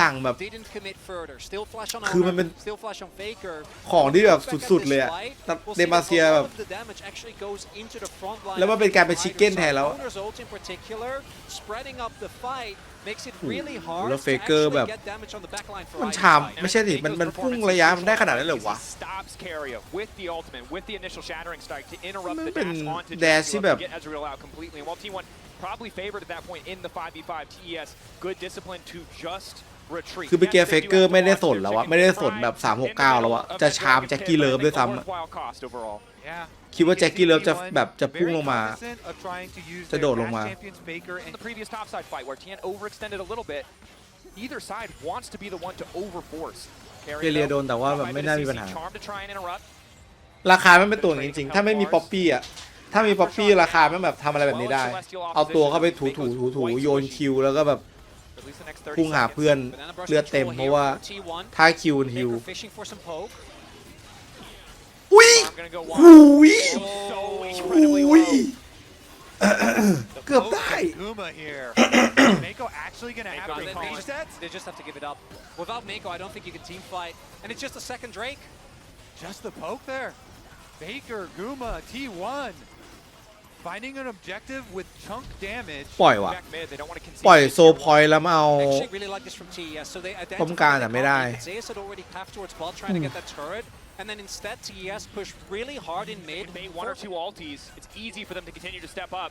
ดั่งแบบคือมันเป็นของที่แบบสุดๆเลยอะเดมาเซียแบบแล้วมันเป็นการเป็นชิคเก้นแทนแล้ว แล้วเฟเกอร์แบบมันชามไม่ใช่สิมันพุ่งระยะมันได้ขนาดนั้นเลยวะ มันเป็นแดชที่แบบ probably favored at that point in the 5v5 TES good discipline to just retreat คือเมื่อกี้เฟเกอร์ไม่ได้สนแล้วอะไม่ได้สนแบบ369แล้วอะจะชามแจ็คกี้เลิฟด้วยซ้ำอะ คิดว่าแจ็คกี้เลิฟจะแบบจะพุ่งลงมาจะโดดลงมา the previous topside fight where Tien overextended a little bit either side wants to be the one to overforce เกเรียโดนแต่ว่าแบบไม่น่ามีปัญหา charm to try and interrupt ราคาไม่เป็นตัวจริงๆถ้าไม่มีป๊อปปี้อะถ้ามีป๊อปปี้ราคาไม่แบบทำอะไรแบบนี้ได้ เอาตัวเข้าไปถูโยนคิวแล้วก็แบบพุ่งหาเพื่อนเลือดเต็มเพราะว่าถ้าคิวฮิวอุ้ยหุยหุยเกือบได้ Mako actually gonna have to reset? They just have to give it up. Without Mako, I don't think you can team fight. And it's just a second Drake. Just the poke there. Faker, Guma, T1. Finding an objective with chunk damage. ปล่อยว่ะ back mid they don't want to concede ปล่อยโซพอยต์แล้วมาเอา Actually really like this from TES. So they ป้อมกลาง identified แต่ the ไม่ได้ conflict. Zeus had already packed towards bot trying to get that turret. And then instead TES pushed really hard in mid. Made one or two alties it's easy for them to continue to step up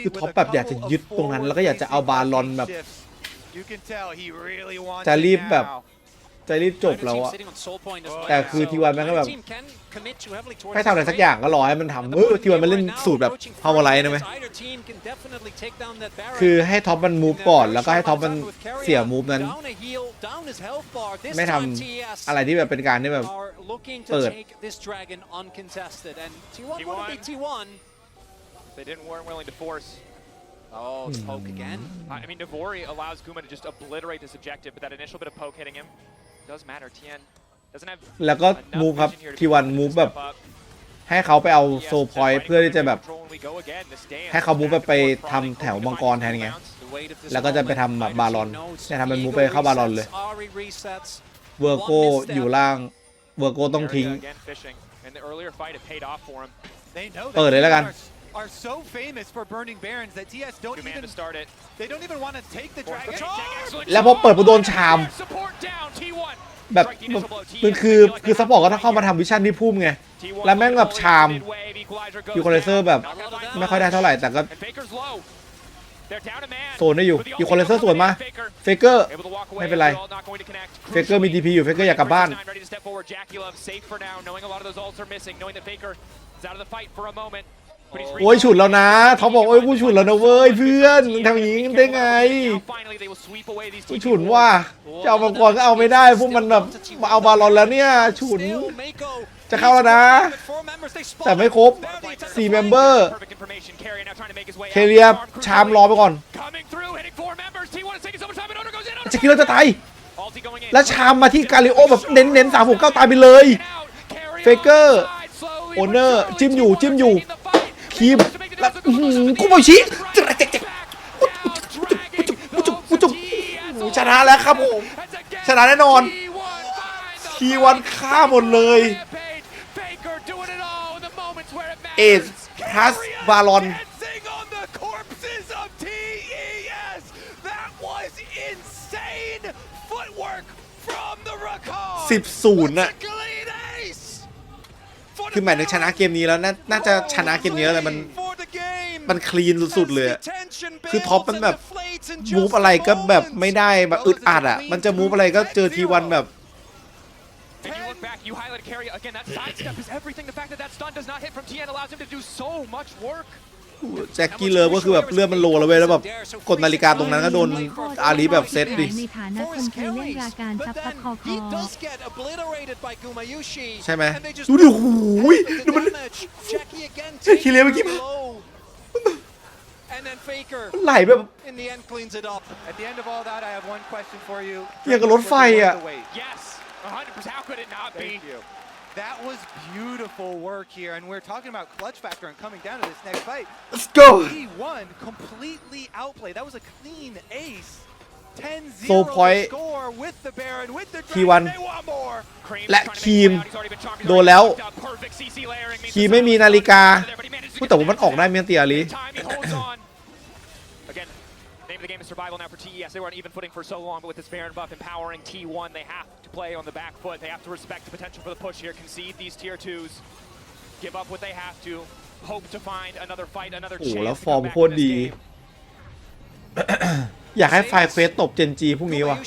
คือท็อปแบบอยากจะยึดตรงนั้นแล้วก็อยากจะเอาบาลอนแบบ You can tell he really wants จะรีบ it แบบ now. จะรีบจบแล้วอะ Sitting on soul point as well. แต่คือทีวันมันก็แบบ Team can commit too heavily towards ให้ทำอะไรสักอย่างก็รอให้มันทำทีวันมันเล่นสูตรแบบพาวเวอร์ไลท์นะไหม Either team can definitely take down that barrier. คือให้ท็อปมันมูฟก่อนแล้วก็ให้ท็อปมันเสียมูฟนั้น Down a heal, down his health bar. This ไม่ท time TS ำอะไรที่แบบเป็นการที่แบบ are looking to เปิด take this dragon uncontested. And T1 want to be T1. they weren't willing to force Oh, the poke again. I mean Navori allows Guma to just obliterate this objective but that initial bit of poke hitting him does matter Tien Doesn't have แล้วก็มูฟครับทีวันมูฟแบบให้เขาไปเอาโซพอยต์เพื่อที่จะแบบให้เขามูฟไปทำแถวมังกรแทนไงแล้วก็จะไปทำแบบบาลอนเนี่ยทำเป็นมูฟไปเข้าบาลอนเลยเวอร์โกอยู่ล่างเวอร์โกต้องทิ้งเปิดเลยแล้วกัน are so famous for burning barons that TS don't even want to take the dragon. แล้วพอเปิดไปโดนชามแบบมันคือซัพพอร์ตก็ต้องเข้ามาทำวิชั่นที่พุ่มไงแล้วแม่งแบบชามยูคอเลเซอร์แบบไม่ค่อยได้เท่าไหร่แต่ก็โซนได้อยู่ยูคอเลเซอร์ส่วนมาเฟเกอร์ไม่เป็นไรเฟเกอร์มี DP อยู่เฟเกอร์อยากกลับบ้านโอ้ยฉุดแล้วนะเขาบอกโอ้ยกูฉุดแล้วนะเว้ยเพื่อนทำอย่างนี้ได้ไงกูฉุนว่าจะเอามังกรก็เอาไม่ได้พวกมันแบบมาเอาบาลอนแล้วเนี่ยฉุนจะเข้าแล้วนะแต่ไม่ครบ4 เมมเบอร์เคเลียชามรอไปก่อนจะคิดว่าจะตายแล้วชามมาที่กาลิโอแบบเน้น369ตายไปเลยเฟเกอร์โอเนอร์จิ้มอยู่ทีมแล้วคุโมชิชนะแล้วครับผมชนะแน่นอนทีวันฆ่าหมดเลยเอสพลัสบาลอน10-0น่ะคือหมายถึงชนะเกมนี้แล้วน่าจะชนะเกมนี้แล้วแต่มันคลีนสุดๆเลยคือท็อปมันแบบมูฟอะไรก็แบบไม่ได้แบบอึดอัดอ่ะมันจะมูฟอะไรก็เจอทีวันแบบแจ็คกี้เลิฟก็คือแบบเลือดมันโลแล้วเว้ยแล้วแบบกดนาฬิกาตรงนั้นก็โดนอาลีแบบเซตดิในฐานะคนเคยเล่นรายการซับซับคอใช่ไหมดูดิโอ้ยดูมันคีเลียเมื่อกี้ไหลแบบยังกับรถไฟอ่ะThat was beautiful work here, and we're talking about clutch factor and coming down to this next fight. Let's go. T1 completely outplayed. That was a clean ace. 10-0 score with the Baron, with the Dragon. They want more. และคีมโดนแล้วคีมไม่มีนาฬิกาแต่ว่ามันออกได้เมียนเตียลีName of the game is survival now for TES. They were on even footing for so long, but with this Baron buff empowering T1, they have to play on the back foot. They have to respect the potential for the push here, concede these tier 2s, give up what they have to, hope to find another fight, another chance. โอ้แล้วฟอร์มโคตรดี อยากให้ไฟเควสตบเจนจีพรุ่งนี้ว่ะ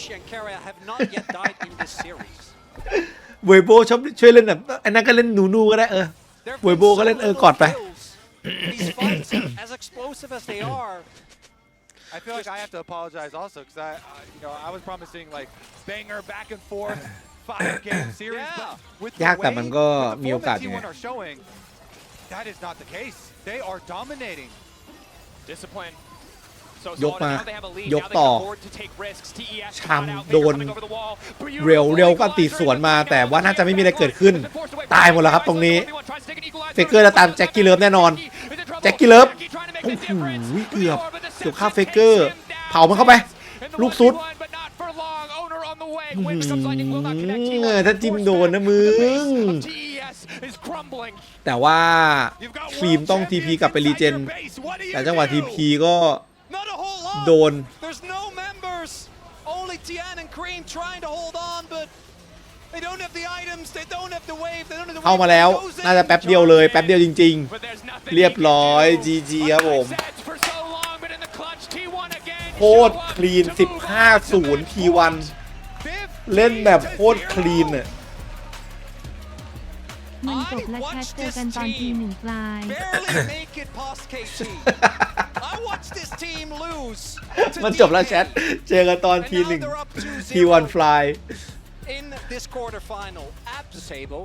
เวโบชอบช่วยเล่นแบบอันนั้นก็เล่นหนูก็ได้เวโบก็เล่นกอดไปI feel like I have to apologize also because I was promising like banger back and forth 5-game series. With ยากแต่มันก็มีโอกาสไง That is not the case. They are dominating. Discipline. ยกมายกต่อชามโดนเร็วก็ตีสวนมาแต่ว่าน่าจะไม่มีอะไรเกิดขึ้นตายหมดแล้วครับตรงนี้เฟเกอร์จะตามแจ็คกี้เลิฟแน่นอนแจ็คกี้เลิฟโอ้โหเกือบฆ่าเฟเกอร์เผามันเข้าไปลูกซุดถ้าจิ้มโดนนะมึงแต่ว่าครีมต้องทีพีกลับไปรีเจนแต่จังหวะทีพีก็โดนเข้ามาแล้วน่าจะแป๊บเดียวเลยแป๊บเดียวจริงๆเรียบร้อย GG ครับผมโคตรคลีน 15-0 T1 เล่นแบบโคตรคลีนอ่ะมันจบและแคทเจอกันตอนที1ปลายมันจบแล้วแชทเจอกันตอนที1 T1 fly in this quarterfinal at the table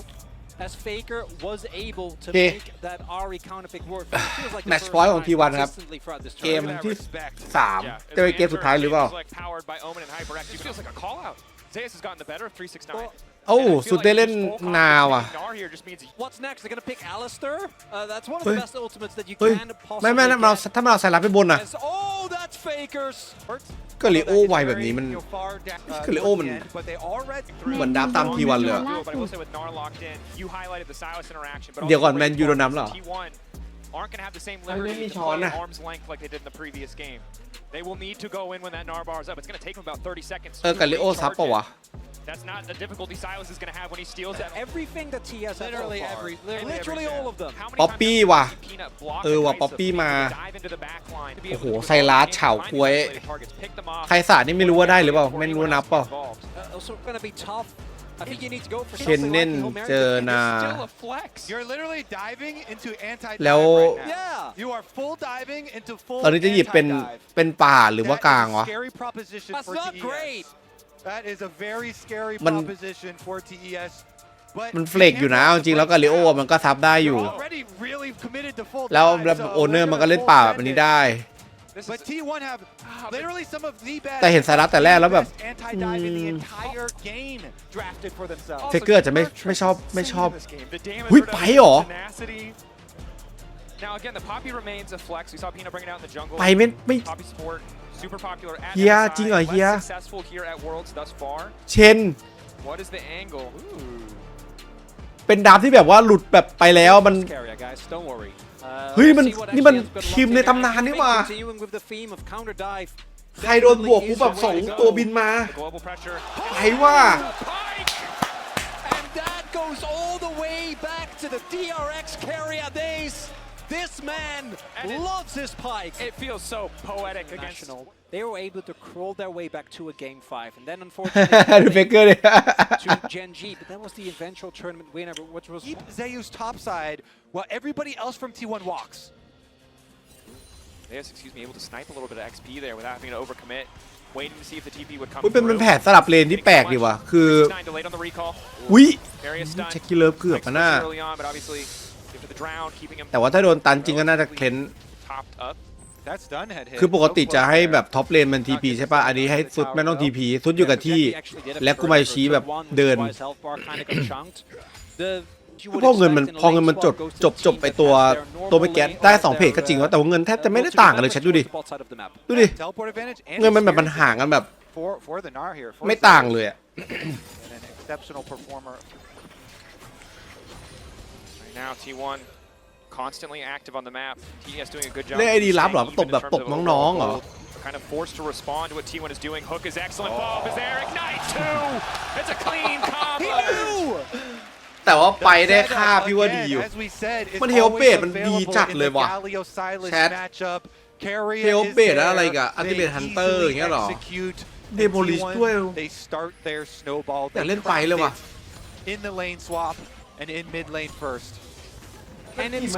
as Faker was able to make that Ari counterpick work. Match point ของ T1 ครับเกมที่3จะเป็นเกมสุดท้ายหรือเปล่า โอ้สุดได้เล่นนาวอ่ะ What's next? They're gonna pick Alistair. That's one of the best ultimates that you เฮ้ย can possibly ไม่ถ้าเราใส่รับไปบนน่ะ get. Oh, that's Fakers. ก็ลิโอไวแบบนี้มันก็ลิโอมันเหมือนดับตามทีวันเลยอะเดี๋ยวก่อนแมนยูโดนน้ำเหรอ aren't going to have the same ไม่ liberty มี to ช้อน play นะ arm's length like they did in the previous game. They will need to go in when that Gnar bar is up. It's going to take them about 30 seconds. กับลิโอซับปะวะ That's not the difficulty Silas is going to have when he steals that. Everything that TS has literally all of them. ป๊อปปี้ว่ะว่ะป๊อปปี้มาโอ้โหไซรัสเฉาควยไคสานี่ไม่รู้ว่าได้หรือเปล่าไม่รู้นับเปล่า Also going to be tough. I think you need to go for เคนเน่นเจอนา You're literally diving into anti-dive แล้ว right now. Yeah. You are full diving into full ตอนนี้จะหยิบเป็น anti-dive. เป็นป่าหรือว่ากลางวะ That is a scary proposition That's for not TES. great. That is a very scary มัน proposition for TES. But มันเฟลกอยู่นะจริงๆแล้วกับลิโอมันก็ซับได้อยู่ you're already really committed to full แล้ว dive, so โอเนอร์ they're มันก็ gonna เล่น full ป่า send แบบนี้ it. ได้ But T1 have literally some of the best แต่เห็นไซรัสแต่แรกแล้วแบบ anti-dive in the entire game drafted for themselves. เฟเกอร์จะไม่ชอบ The damage หุ้ยไปเหรอ tenacity. Now again, the Poppy remains a flex. We saw Pina bring it out in the jungle. ไปไม่ Poppy support, super popular at เฮีย MSI, จริงเหรอเฮีย less successful here at Worlds thus far. เชน What is the angle? เป็นดาบที่แบบว่าหลุดแบบไปแล้วมัน Scary, guys. Don't worry. เฮ้ยมันนี่มันทีมในตำนานนี่หว่า Continuing with the theme of counter dive. ใครโดนบวกกูแบบ2ตัวบินมา The global pressure. ไปว่า Pike! And that goes all the way back to the DRX carrier days. This man loves his pike. It feels so poetic against. They were able to crawl their way back to a game 5, and then unfortunately ดูเฟเกอร์เลย to Gen G. But that was the eventual tournament winner, which was Keep Zeus topside while everybody else from T1 walks. Yes, excuse me, able to snipe a little bit of XP there without having to overcommit. Waiting to see if the TP would come เป็น through. แผนสลับเลนที่แปลกดีว่ะคือ 9 delayed on the recall. วิ Various stun. เช็คกี้เลิฟเกือบ Mike's อะน่า pushing early on, but obviously after the drown, keeping him แต่ว่าถ้าโดนตันจริงก็น่าจะเคลน topped up. That's done head hit. คือปกติจะให้แบบท็อปเลนมันทีพีใช่ป่ะอันนี้ให้สุดไม่ต้องทีพีสุดอยู่กับที่ และกูมาชี้แบบเดิน พอเงินมันจบไปตัวไม่แก๊สได้2เพจก็จริงว่าแต่ว่าเงินแทบจะไม่ได้ต่างกันเลยเช็คดูดิ ดูดิ Teleport advantage and เงินมันแบบมันห่างกันแบบ for the Gnar here. ไม่ต่างเลยอะ And an exceptional performer. Right now, T1 constantly active on the map. TES doing a good job. เล่นไอดีรับเหรอตบแบบตบน้องๆเหรอ Kind of forced to respond to what T1 is doing. Hook is excellent. Bob is there. Ignite 2. It's a clean combo. แต่ว่าไปได้ค่าพี่ว่าดีอยู่ มัน Hell Bait มันดีจัดเลยว่ะ แชท Hell Bait แล้วอะไรอีกอะ Ultimate Hunter อย่างเงี้ยเหรอ Demolish ด้วย อยากเล่นไปเลยว่ะ In the lane swap and in mid lane first. And it's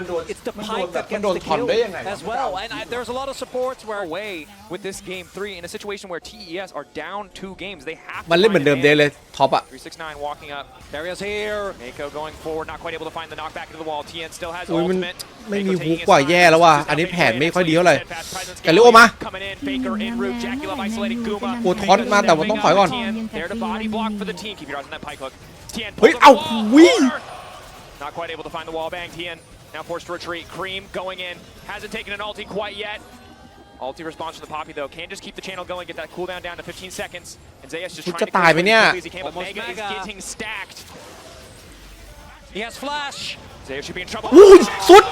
the pike that gets the kill as well. And there's a lot of supports where away with this game 3 in a situation where TES are down 2 games. They have to มันเล่นเหมือนเดิมเดย์เลยท็อปอะ 369 walking up. Darius here. Mako going forward, not quite able to find the knockback into the wall. TN still has อุ้ยมัน ultimate. ไม่มีฮุกกว่าแย่แล้วว่ะอันนี้แผนไม่ค่อยดีเท่าไหร่กันลิโอมา Coming in, Faker en route. Jackie Love isolating Guma. โอ้ทอนมาแต่ว่าต้องถอยก่อน TN there to body block for the team. Keep your eyes on that pike hook. TN เฮ้ย pulls เอา up the wall. วิ Not quite able to find the wall bang. TN now forced to retreat. Cream going in. Hasn't taken an ulti quite yet. Ulti response from the Poppy though. Can just keep the channel going. Get that cooldown down to 15 seconds. And Zeus just trying toตายไปเนี่ย as quickly as he can. But Almost Mega is Mega. getting stacked. He has flash. Zeus should be in trouble. อุ้ยสุด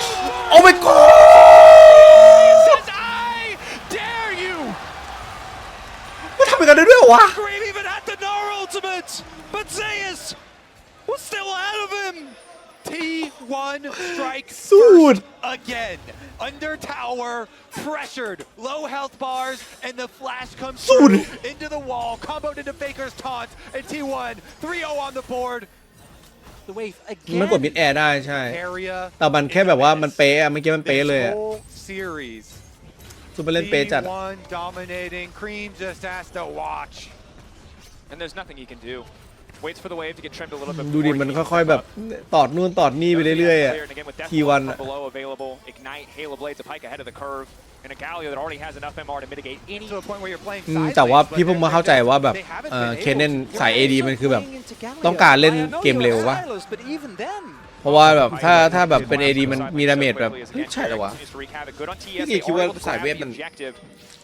โอ้ my god Says, I dare you. มันทำอย่างนั้นได้ด้วยเหรอวะ Cream even had the Gnar ultimate, but Zeus was still ahead of him. T1 strikes Dude. first again. Under tower, pressured, low health bars, and the flash comes through into the wall, comboed into Faker's taunt, and T1 3-0 on the board. The wave มัน again. กดมิดแอร์ได้ใช่ Area แต่มันแค่แบบว่ามันเป๊ะอะเมื่อกี้มันเป๊ะเลยอะ whole series. ซูเปอร์เล่นเป๊ะจัด T1 dominating. Cream just has to watch. And there's nothing he can do. Waits for the wave to get trimmed a little bit. ดูดิมันค่อยๆแบบตอดนู่นตอดนี่ไปเรื่อยๆอะ And again with Death T1 from below available. Ignite, Halo Blades, a pike ahead of the curve. in a Galio that already has enough MR to mitigate any. To a point where you're playing แต่ side ว่า lanes, พี่ but เพิ่ง they're มาเข้าใจว่าแบบ they haven't been เคนเนน able- สาย AD มันคือแบบ ต้อง Galio. การเล่น I know เกมเร็ว you're วะ silenced, but even then เพราะว่าแบบถ้าแบบเป็น AD มันมีดาเมจแบบเฮ้ยใช่เหรอวะ พี่คิดว่าสายเวทมัน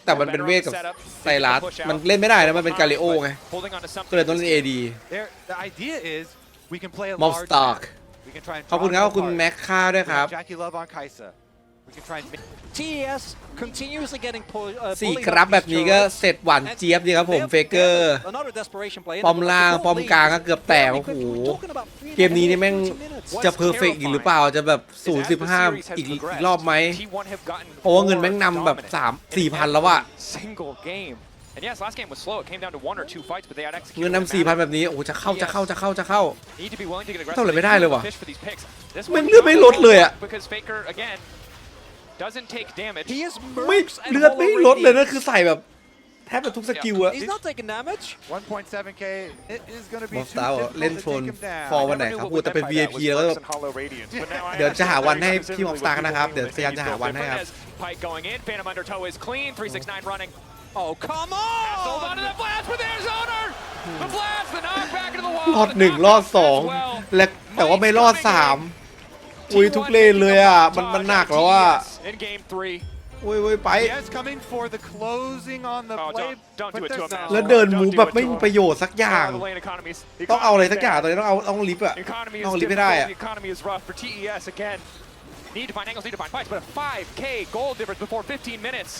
แต่มันเป็นเวทกับไซรัสมันเล่นไม่ได้นะมันเป็นกาลิโอไงก็เลยต้องเล่น AD There- the idea is we can play a Mob large Stark map. We can try and ขอบคุณครับ draw ขอบคุณ apart. แม็กค่าด้วยครับ Jackie Love on Kaisa. We can try and make TES continuously getting สี่ bullied ครับ up แบบ these นี้ก็ turrets. เสร็จหวานเจี๊ยบดีครับผม They have- เฟเกอร์ another desperation play. ป้อมล่างป้อมกลางก็เกือบแตกโอ้โหเกมนี้นี่แม่งจะเพอร์เฟกต์อีกหรือเปล่าจะแบบ0-15อีกรอบไหมเพราะว่าเงินแม่งนำแบบ3-4 พันแล้วอะ Single game. And yes, last game was slow. It came down to 1 or 2 fights, but they had executed. เงินนำ4,000แบบนี้โอ้จะเข้า Need to be willing to get aggressive. เท่าไหร่ไม่ได้เลยว่ะ Fish for these picks. This มัน one เลือดไม่ลดเลยอะ because Faker again doesn't take damage. He is ไม่ mercs and เลือดไม่ลดเลย Hollow นะคือใส่แบบแทบจะทุกสกิลอะ Radiant. He's not taking damage. 1.7k. It is going to be มอ too สตาร์ difficult เล่น to โทน take him down. ฟอร์วันไหนครับพูดแต่เป็น VIP แล้วก็ เดี๋ยวจะหาวันให้พี่มอสตาร์นะครับเดี๋ยวพยายามจะหาวันให้ครับ Pike going in. Phantom undertow is clean. 369 running. Oh, come Hold on on! to the blast for their owner. The blast, the knock back into the wall. รอด1รอด2และแต่ว่าไม่รอด3อุ้ยทุกเลนเลยอ่ะมันหนักแล้วอ่ะ In game 3. อุ้ยไป Yes, coming for the closing on the Oh, play. don't do but it to there's him, man. แล้วเดินมูฟแบบไม่มีประโยชน์สักอย่าง The lane economies. ต้องเอาอะไรสักอย่างตอนนี้ต้องลิฟต์อะ Economy ต้อง is ลิฟต์ไม่ได้ difficult. อะ The economy is rough for TES again. Need to find angles, need to find fights, but a 5k gold difference before 15 minutes.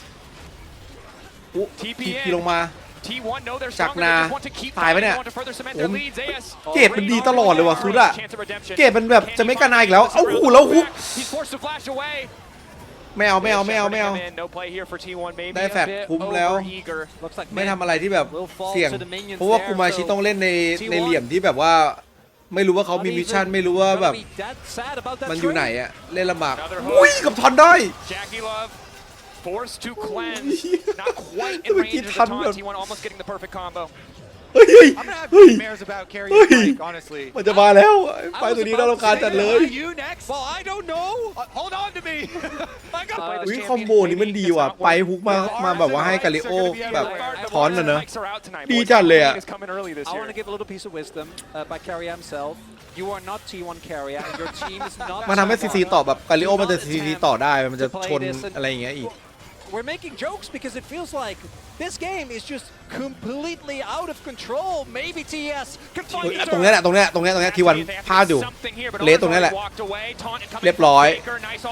ที TP ลงมา T1 know they're จาก stronger. นา They just want to keep ตายไป fighting. เนี่ย They want to further cement โอ้ their leads. AS เกรดมันดีตลอดเลยว่ะซุดอะ Chance of redemption. เกรดมันแบบจะไม่กระนาอีกแล้วเอ้าหูแล้วฮุก He's forced to flash away. ไม่เอา No play here for T1. Maybe ได้ a แฟด bit คุ้มแล้ว over-eager. Looks like ไม่ men ทำอะไรที่แบบ will fall เสี่ยง to the minions เพราะว่า there, คูมาชิ so ต้องเล่นใน T1 เหลี่ยมที่แบบว่า ไม่รู้ว่าเขามี not มิชชั่น even ไม่รู้ว่า gonna แบบ be that sad about that มันอยู่ไหน trade. อะเล่นลำบาก Another hook. อุ้ยกับทอนได้ Jackie Love forced to cleanse. Yeah. Not quite in Look at range of the T1. taunt. T1 almost getting the perfect combo. เฮ้ย I'm gonna have เฮ้ย mares about carrying Hey. Mike, honestly. มันจะมาแล้วไป I was ตัวนี้น่ารำคาญจัดเลย Are you next? Well, I don't know. Hold on to me. I got วิคอมโบนี้มันดีว่ะไปฮุกมาแบบว่าให้กาลิโอแบบถอนนะเนอะ ดีจัดเลยอะ I want to give a little piece of wisdom by Carrier himself. You are not T1 Carrier, and your team is not. มันทำให้ซีซีต่อแบบกาลิโอมันจะซีซีต่อได้มันจะชนอะไรอย่างเงี้ยอีก We're making jokes because it feels like this game is just completely out of control. Maybe TS can เฮ้ย find ตรงเนี้ยแหละตรงเนี้ยทีวันพลาดอยู่ เลสตรงเนี้ยแหละ เรียบร้อย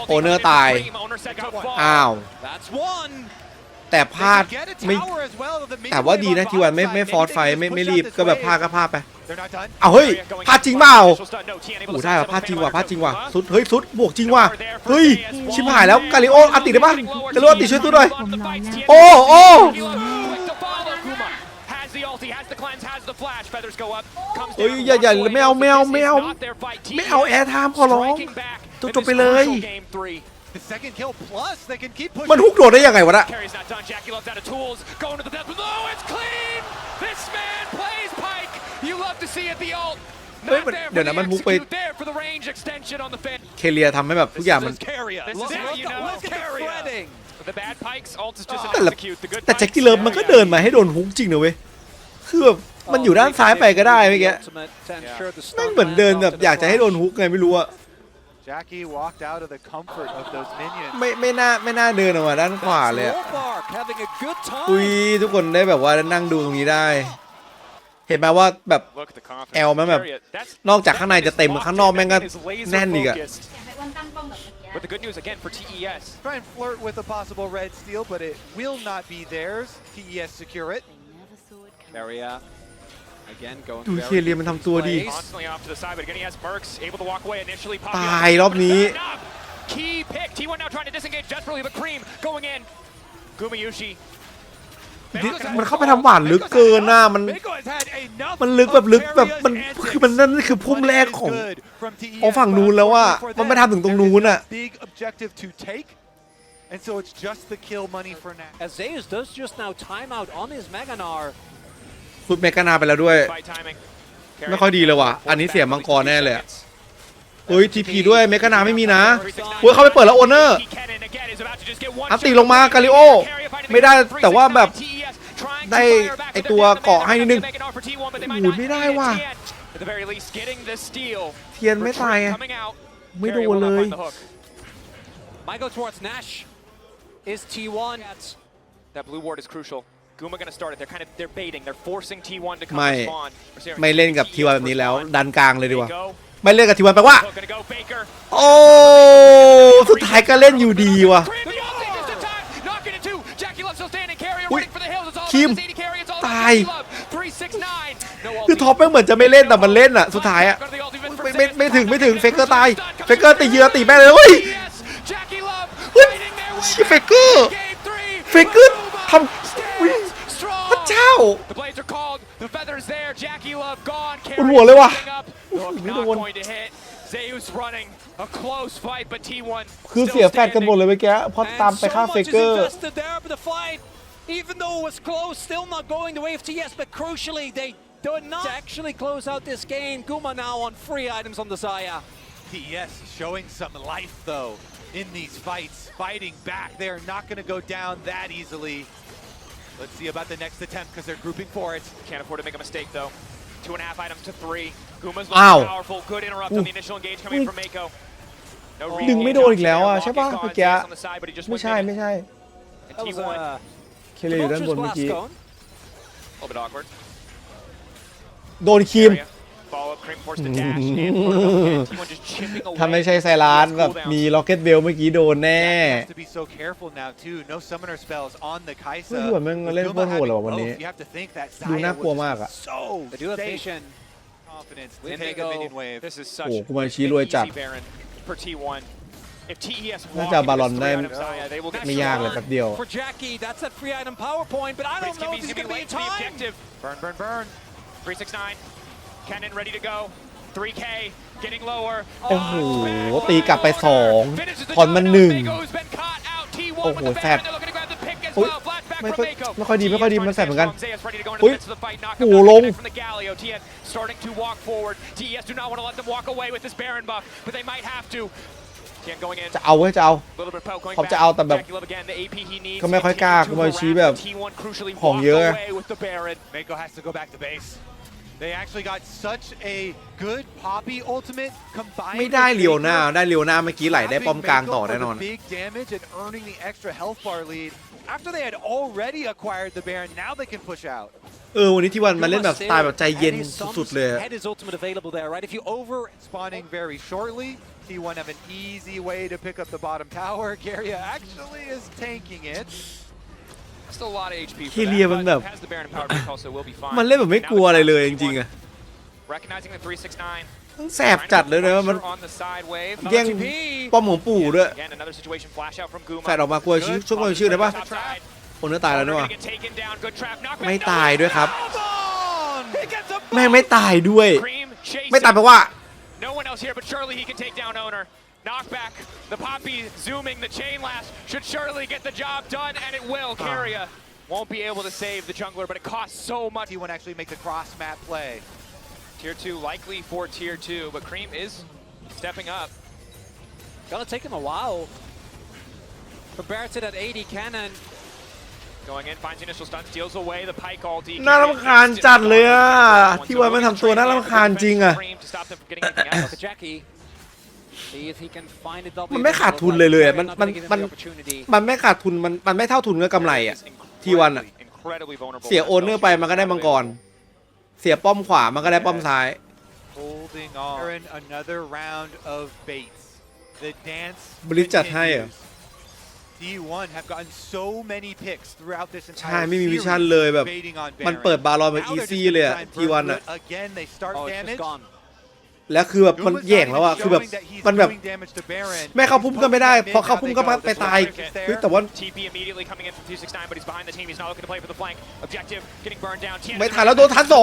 โอเนอร์ตาย อ้าว That's one. แต่พลาด get a ไม่ tower as well. The minions แต่ว่าดีนะ on ทีวัน bottom ไม่ side. ฟอร์ส Maybe ไฟ they can ไม่ push รี out บ this ก็แบบ wave. พลาดก็พลาดไป They're not done. เอาเฮ้ยพลาดจริงเปล่าโอ้ได้ว่ะพลาดจริงว่ะสุดเฮ้ยสุดบวกจริงว่ะเฮ้ยชิบหายแล้วกาลิโออัดติดได้ปะกาลิโอติดช่วยตัวหน่อย ผมร้อนแล้ว โอ้โอ้ เฮ้ยอย่าไม่เอาแอร์ไทม์ขอร้องจบไปเลย The second kill plus they can keep มัน pushing. ฮุกโดดได้ยังไงวะน่ะ Carry's not done. Jackie Love's out of tools. Going to the depth. No, it's clean. This man plays Pike. You love to see it. The ult. เฮ้ย Not มัน there เดี๋ยว for นะ the มันฮุกไป execute. There for the range extension on the fin. เคเลียทำให้แบบทุกอย่างมัน This is Carrier. This is Look how at you the- know. look at the threading. The bad Pikes ult is just an แต่ละ execute. The good แต่แจ็ค Pikes, กี้เลิฟมันก็เดินมาให้โดนฮุกจริงนะเว้ยคือแบบมันอยู่ด้านซ้ายไปก็ได้เมื่อกี้แม่งเหมือนเดินแบบอยากจะให้โดนฮุกไงไม่รู้อะ Jackie walked out of the comfort of those minions. ไม่น่าเดินออกมาด้านขวาเลยอะ Snowbark having a good อุ้ย time. ทุกคนได้แบบว่านั่งดูตรงนี้ได้ เห็นไหมว่าแบบ Look at the confidence. แอลมันแบบ That's- นอกจากข้างในจะเต็มข้างนอกแม่งก็ is laser แน่นอีกอะ focused. But the good news again for TES. Try and flirt with a possible red steal, but it will not be theirs. TES secure it. Carrier again going ดู very เคเลียมันทำตัวดี plays. Constantly off to the side, but again he has Mercs able to walk away initially. ตายรอบนี้ Key pick. T1 now trying to disengage desperately, but Cream going in. Gumayushi. มันเข้าไปทำหวานลึกเกินน่ะมันลึกแบบลึกแบบมันคือมันนั่นคือพุ่มแรกของฝั่งนู้นแล้วว่ามันไม่ทำถึงตรงนู้นอะ Big objective to take, and so it's just the kill money for now. As Zeus does just now time out on his Maganar. สุดเมกานาไปแล้วด้วย Fight timing. ไม่ค่อยดีเลยว่ะอันนี้เสียมังกรแน่เลยอะ เฮ้ยทีพีด้วยเมกานาไม่มีนะเฮ้ยเขาไปเปิดแล้วโอเนอร์อันตีลงมากาลิโอไม่ได้แต่ว่าแบบได้ไอตัวเกาะให้นิดนึงหูไม่ได้ว่ะเทียนไม่ตายไม่โดนเลย Might go towards Nash. Is T1? That blue ward is crucial. Guma gonna start it. They're baiting. They're forcing T1 to come ไม่เล่นกับทีวันแบบนี้แล้วดันกลางเลยดีกว่าไม่เล่นกับทีวันแปลว่าโอ้สุดท้ายก็เล่นอยู่ดีว่ะคิมตายคือท็อปไม่เหมือนจะไม่เล่นแต่มันเล่นอ่ะสุดท้ายอ่ะไม่ถึงเฟกเกอร์ตายเฟกเกอร์ตีเยือตีแม่เลยเฮ้ยเฟกเกอร์ทำพระเจ้าปวดหัวเลยว่ะไม่โดนคือเสียแฟดกันหมดเลยเมื่อกี้เพราะตามไปฆ่าเฟกเกอร์ Even though it was close, still not going the way of TS, but crucially, they do not actually close out this game. Guma now on free items on the Zaya. TS showing some life, though, in these fights. Fighting back. They're not going to go down that easily. Let's see about the next attempt, because they're grouping for it. Can't afford to make a mistake, though. 2.5 items to 3. Guma's looking powerful. Good interrupt on the initial engage coming from Mako. ดึงไม่โดนอีกแล้วอ่ะใช่ป่ะเมื่อกี้ไม่ใช่ เคลียร์อยู่ด้านบนเมื่อกี้โดนคิมถ้าไม่ใช่ไซรัสแบบมีล็อกเก็ตเบลเมื่อกี้โดนแน่ไม่รู้ว่ามันเล่นโคตรโหดหรอวันนี้ดูน่ากลัวมากอ่ะโอ้กูมาชี้รวยจัดน่าจะบาลอนได้ไม่ยากเลยแป๊บเดียว For Jackie, that's that free item power point, but I don't know if he's going to be in time. Burn. 369. Cannon ready to go. 3K getting lower. โอ้โหตีกลับไป2ถอนมัน1โอ้โหแฟดไม่ค่อยดีมันแฟดเหมือนกันอุ้ยโอ้โหลงจะเอาเขาจะเอาแต่แบบก็ไม่ค่อยกล้ากูมาชี้แบบของเยอะ They actually got such a good Poppy ultimate combined. ไม่ได้เลียวหน้าเมื่อกี้ไหลได้ป้อมกลางต่อแน่นอน Big damage and earning the extra health bar lead after they had already acquired the Baron. Now they can push out. วันนี้ที่วันมาเล่นแบบสไตล์แบบใจเย็นสุดๆเลย Had his ultimate available there, right? If you over spawning very shortly, T1 have an easy way to pick up the bottom tower. Garia actually is tanking it. เคเลียมันแบบมันเล่นแบบไม่กลัวอะไรเลยจริงๆอะแสบจัดเลยนะมันแย่งป้อมของปู่ด้วยแฟดออกมากลัวช่วงกลัวชื่อได้ปะคนเนื้อตายแล้วด้วยไม่ตายด้วยครับแม่ไม่ตายด้วยไม่ตายแปลว่าKnockback, the Poppy zooming, the chain lash should surely get the job done, and it will. Carrier won't be able to save the jungler, but it costs so much. T1 actually make the cross map play. Tier 2 likely for Tier 2, but Cream is stepping up. Gonna take him a while. For Barrett at 80 cannon. Going in, finds the initial stun, steals away the Pike ulti. น่ารำคาญจัดเลยอ่ะที่ว่ามันทำตัวน่ารำคาญจริงอ่ะมันไม่ขาดทุนเลยมันไม่ขาดทุนมันไม่เท่าทุนกับกำไรอ่ะทีวันอ่ะเสียโอนเนอร์ไปมันก็ได้มังกรเสียป้อมขวามันก็ได้ป้อมซ้าย บริจัดให้อ่ะใช่ไม่มีวิชั่นเลยแบบมันเปิดบาลอนแบบอีซี่เลยอ่ะทีวันอ่ะแล้วคือแบบมันแย่งแล้วอะคือแบบมันแบบแม่เขาพุ่มก็ไม่ได้พอเขาพุ่มก็ไปตายแต่ว่าไม่ทันแล้วโดนทัน2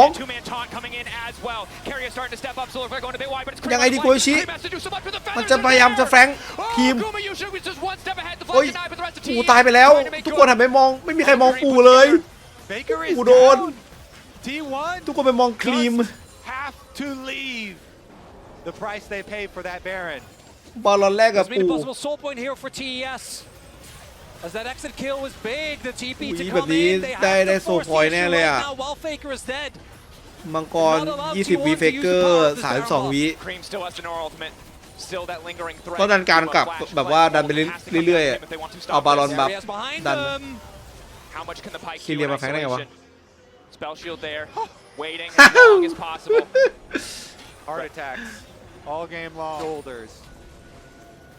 ยังไงดีโกยชิมันจะพยายามจะแฟงทีมโอ้ยปูตายไปแล้วทุกคนหันไปมองไม่มีใครมองปูเลยปูโดนทุกคนไปมองครีม the price they pay for that Baron. บอลลอนแรกกับ There's been ปู a possible soul point here for TES. As that exit kill was big, the TP to แบบ come นี้ in. They ได้ have โซ to force พอย the แน่ issue เลย right อ่ะ now while Faker is dead. มังกร 20 วิเฟเกอร์ 32 วิ Cream still has to know ultimate. Still that lingering threat. ก็ดันการกลับแบบว่าดันไปเรื่อยๆเอาบาลอนบัฟ Areas behind ดัน them. How much can the Pike Khi do in liềm vào phán này hả? isolation? Spell shield there, waiting as long as possible. Heart attacks all game long. Shoulders.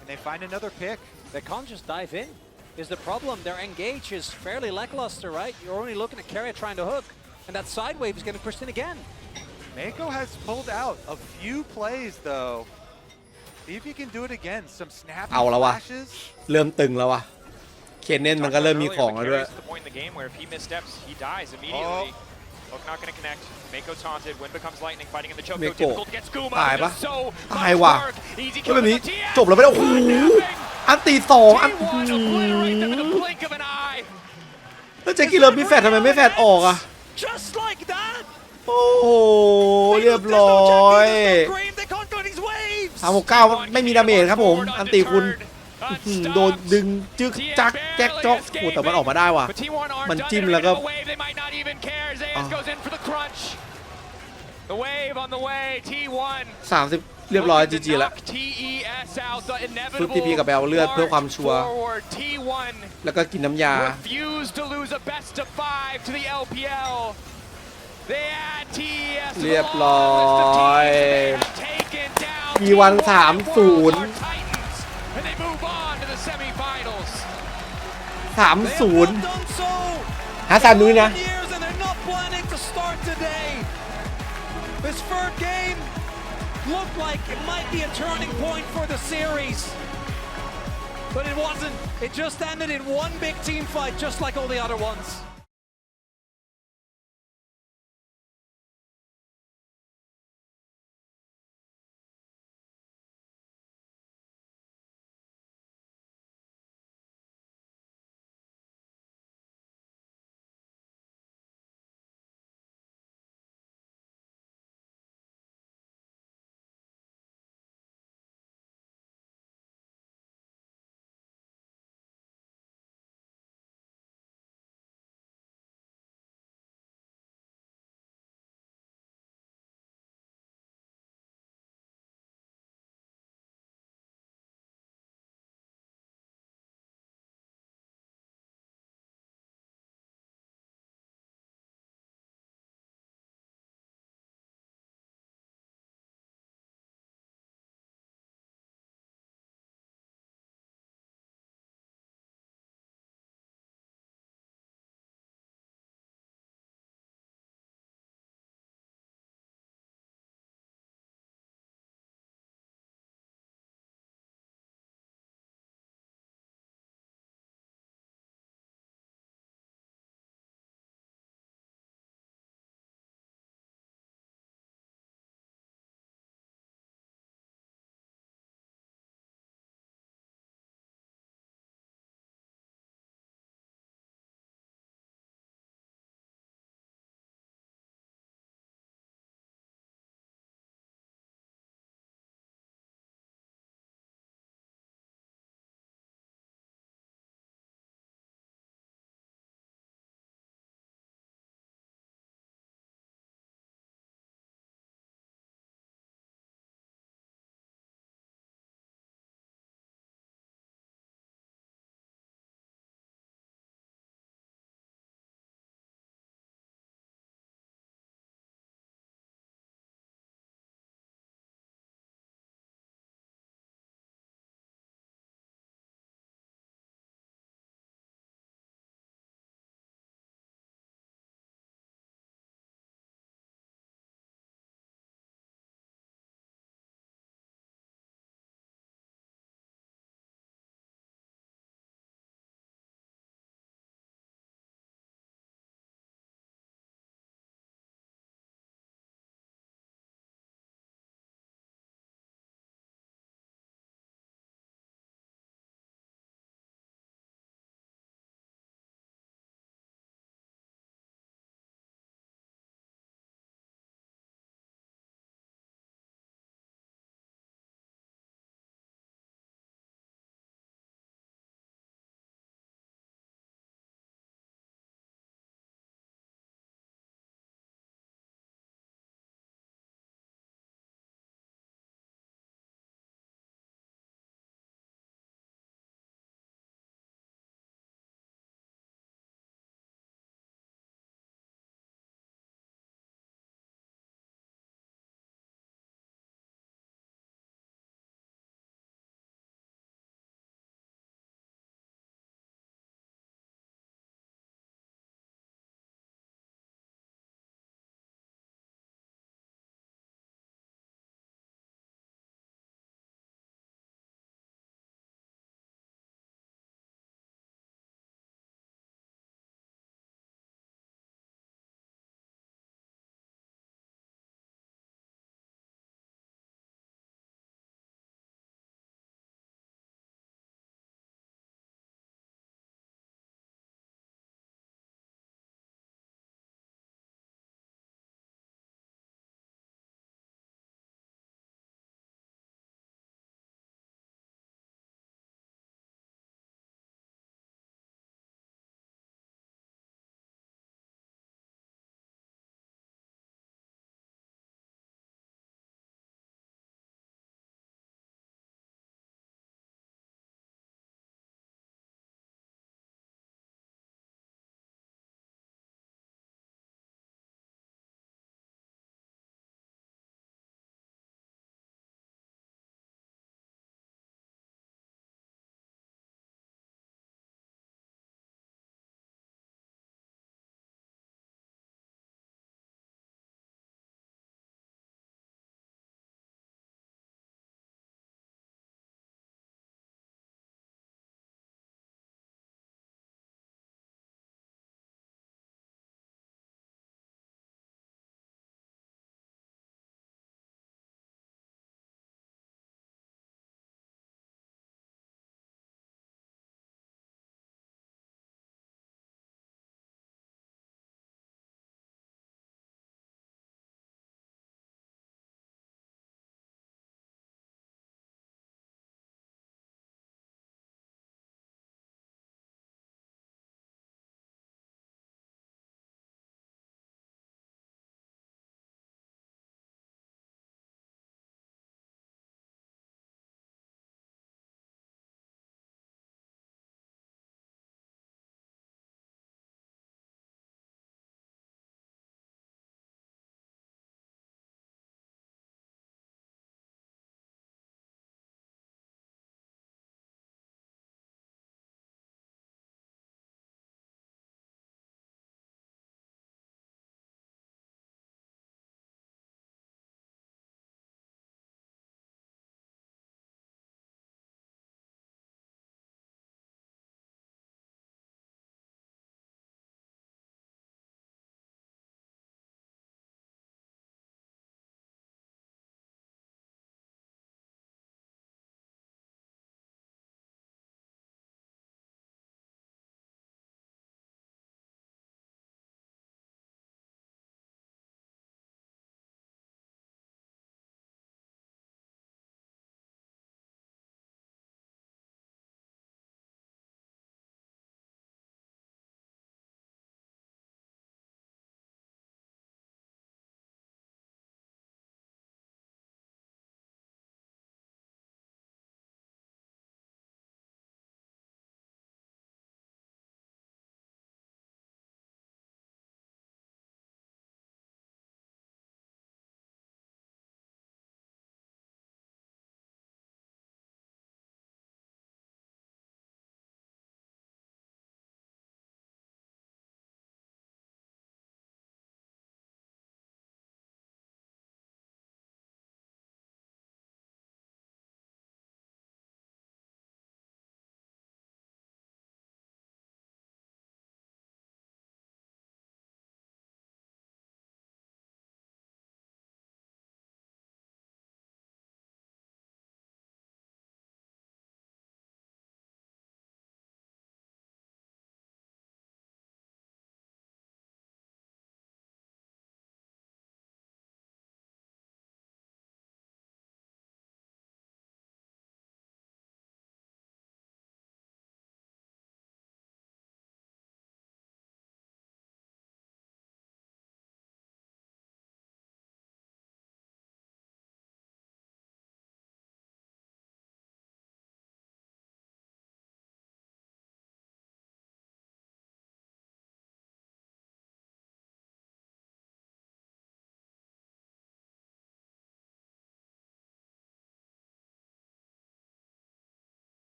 And they find another pick. They can't just dive in. Is the problem. Their engage is fairly lackluster, right? You're only looking at Carrier trying to hook. And that side wave is getting pushed in again. Mako has pulled out a few plays though. See if he can do it again. Some snappy เอาแล้ววะ flashes. เริ่มตึงแล้ววะเคนเน่นมันก็เริ่มมีของแล้วด้วย The point in the game where if he missteps, he dies immediately. Hook not going to connect. Mako taunted. Wind becomes lightning. Fighting in the choke. Mako. Difficult to get Skooma. ตายปะ So ตาย much ว่ะ work. Easy ก็ kill แบบ with นี้ the TS. จบแล้วไม่ได้โอ้โหอันตีสองอัน T1 obliterate them in the blink of an eye. แล้วเจคกี้เลิฟมีแฟดทำไมไม่แฟดออกอ่ะ Just like that. โอ้โหเรียบร้อย They can't go these waves. 369ไม่มีดาเมจครับผมอันตีคุณโดนดึงจึกจักแจ็คจ๊อกโอ้แต่มันออกมาได้ว่ะ But T1 aren't มัน done. จิ้ม They're แล้วก็ gonna get a wave. They might not even care. Zayas goes in for the crunch. The wave on the way. T1. 30เรียบร้อย GG แล้ว TES out. The ฟึบ inevitable ทีพีกับแบลเลือดเพื่อความชัวร์ forward. T1 แล้วก็กินน้ำยา refused to lose a best of 5 to the LPL. They add TES to the เรียบร้อย long list of teams they have taken down. T1 T1 3-0 World are Titans, and they move on to the semifinals. They have not 3-0 done so. หาซานุยนะ Years and they're not planning to start today. This third game looked like it might be a turning point for the series. But it wasn't. It just ended in one big team fight, just like all the other ones.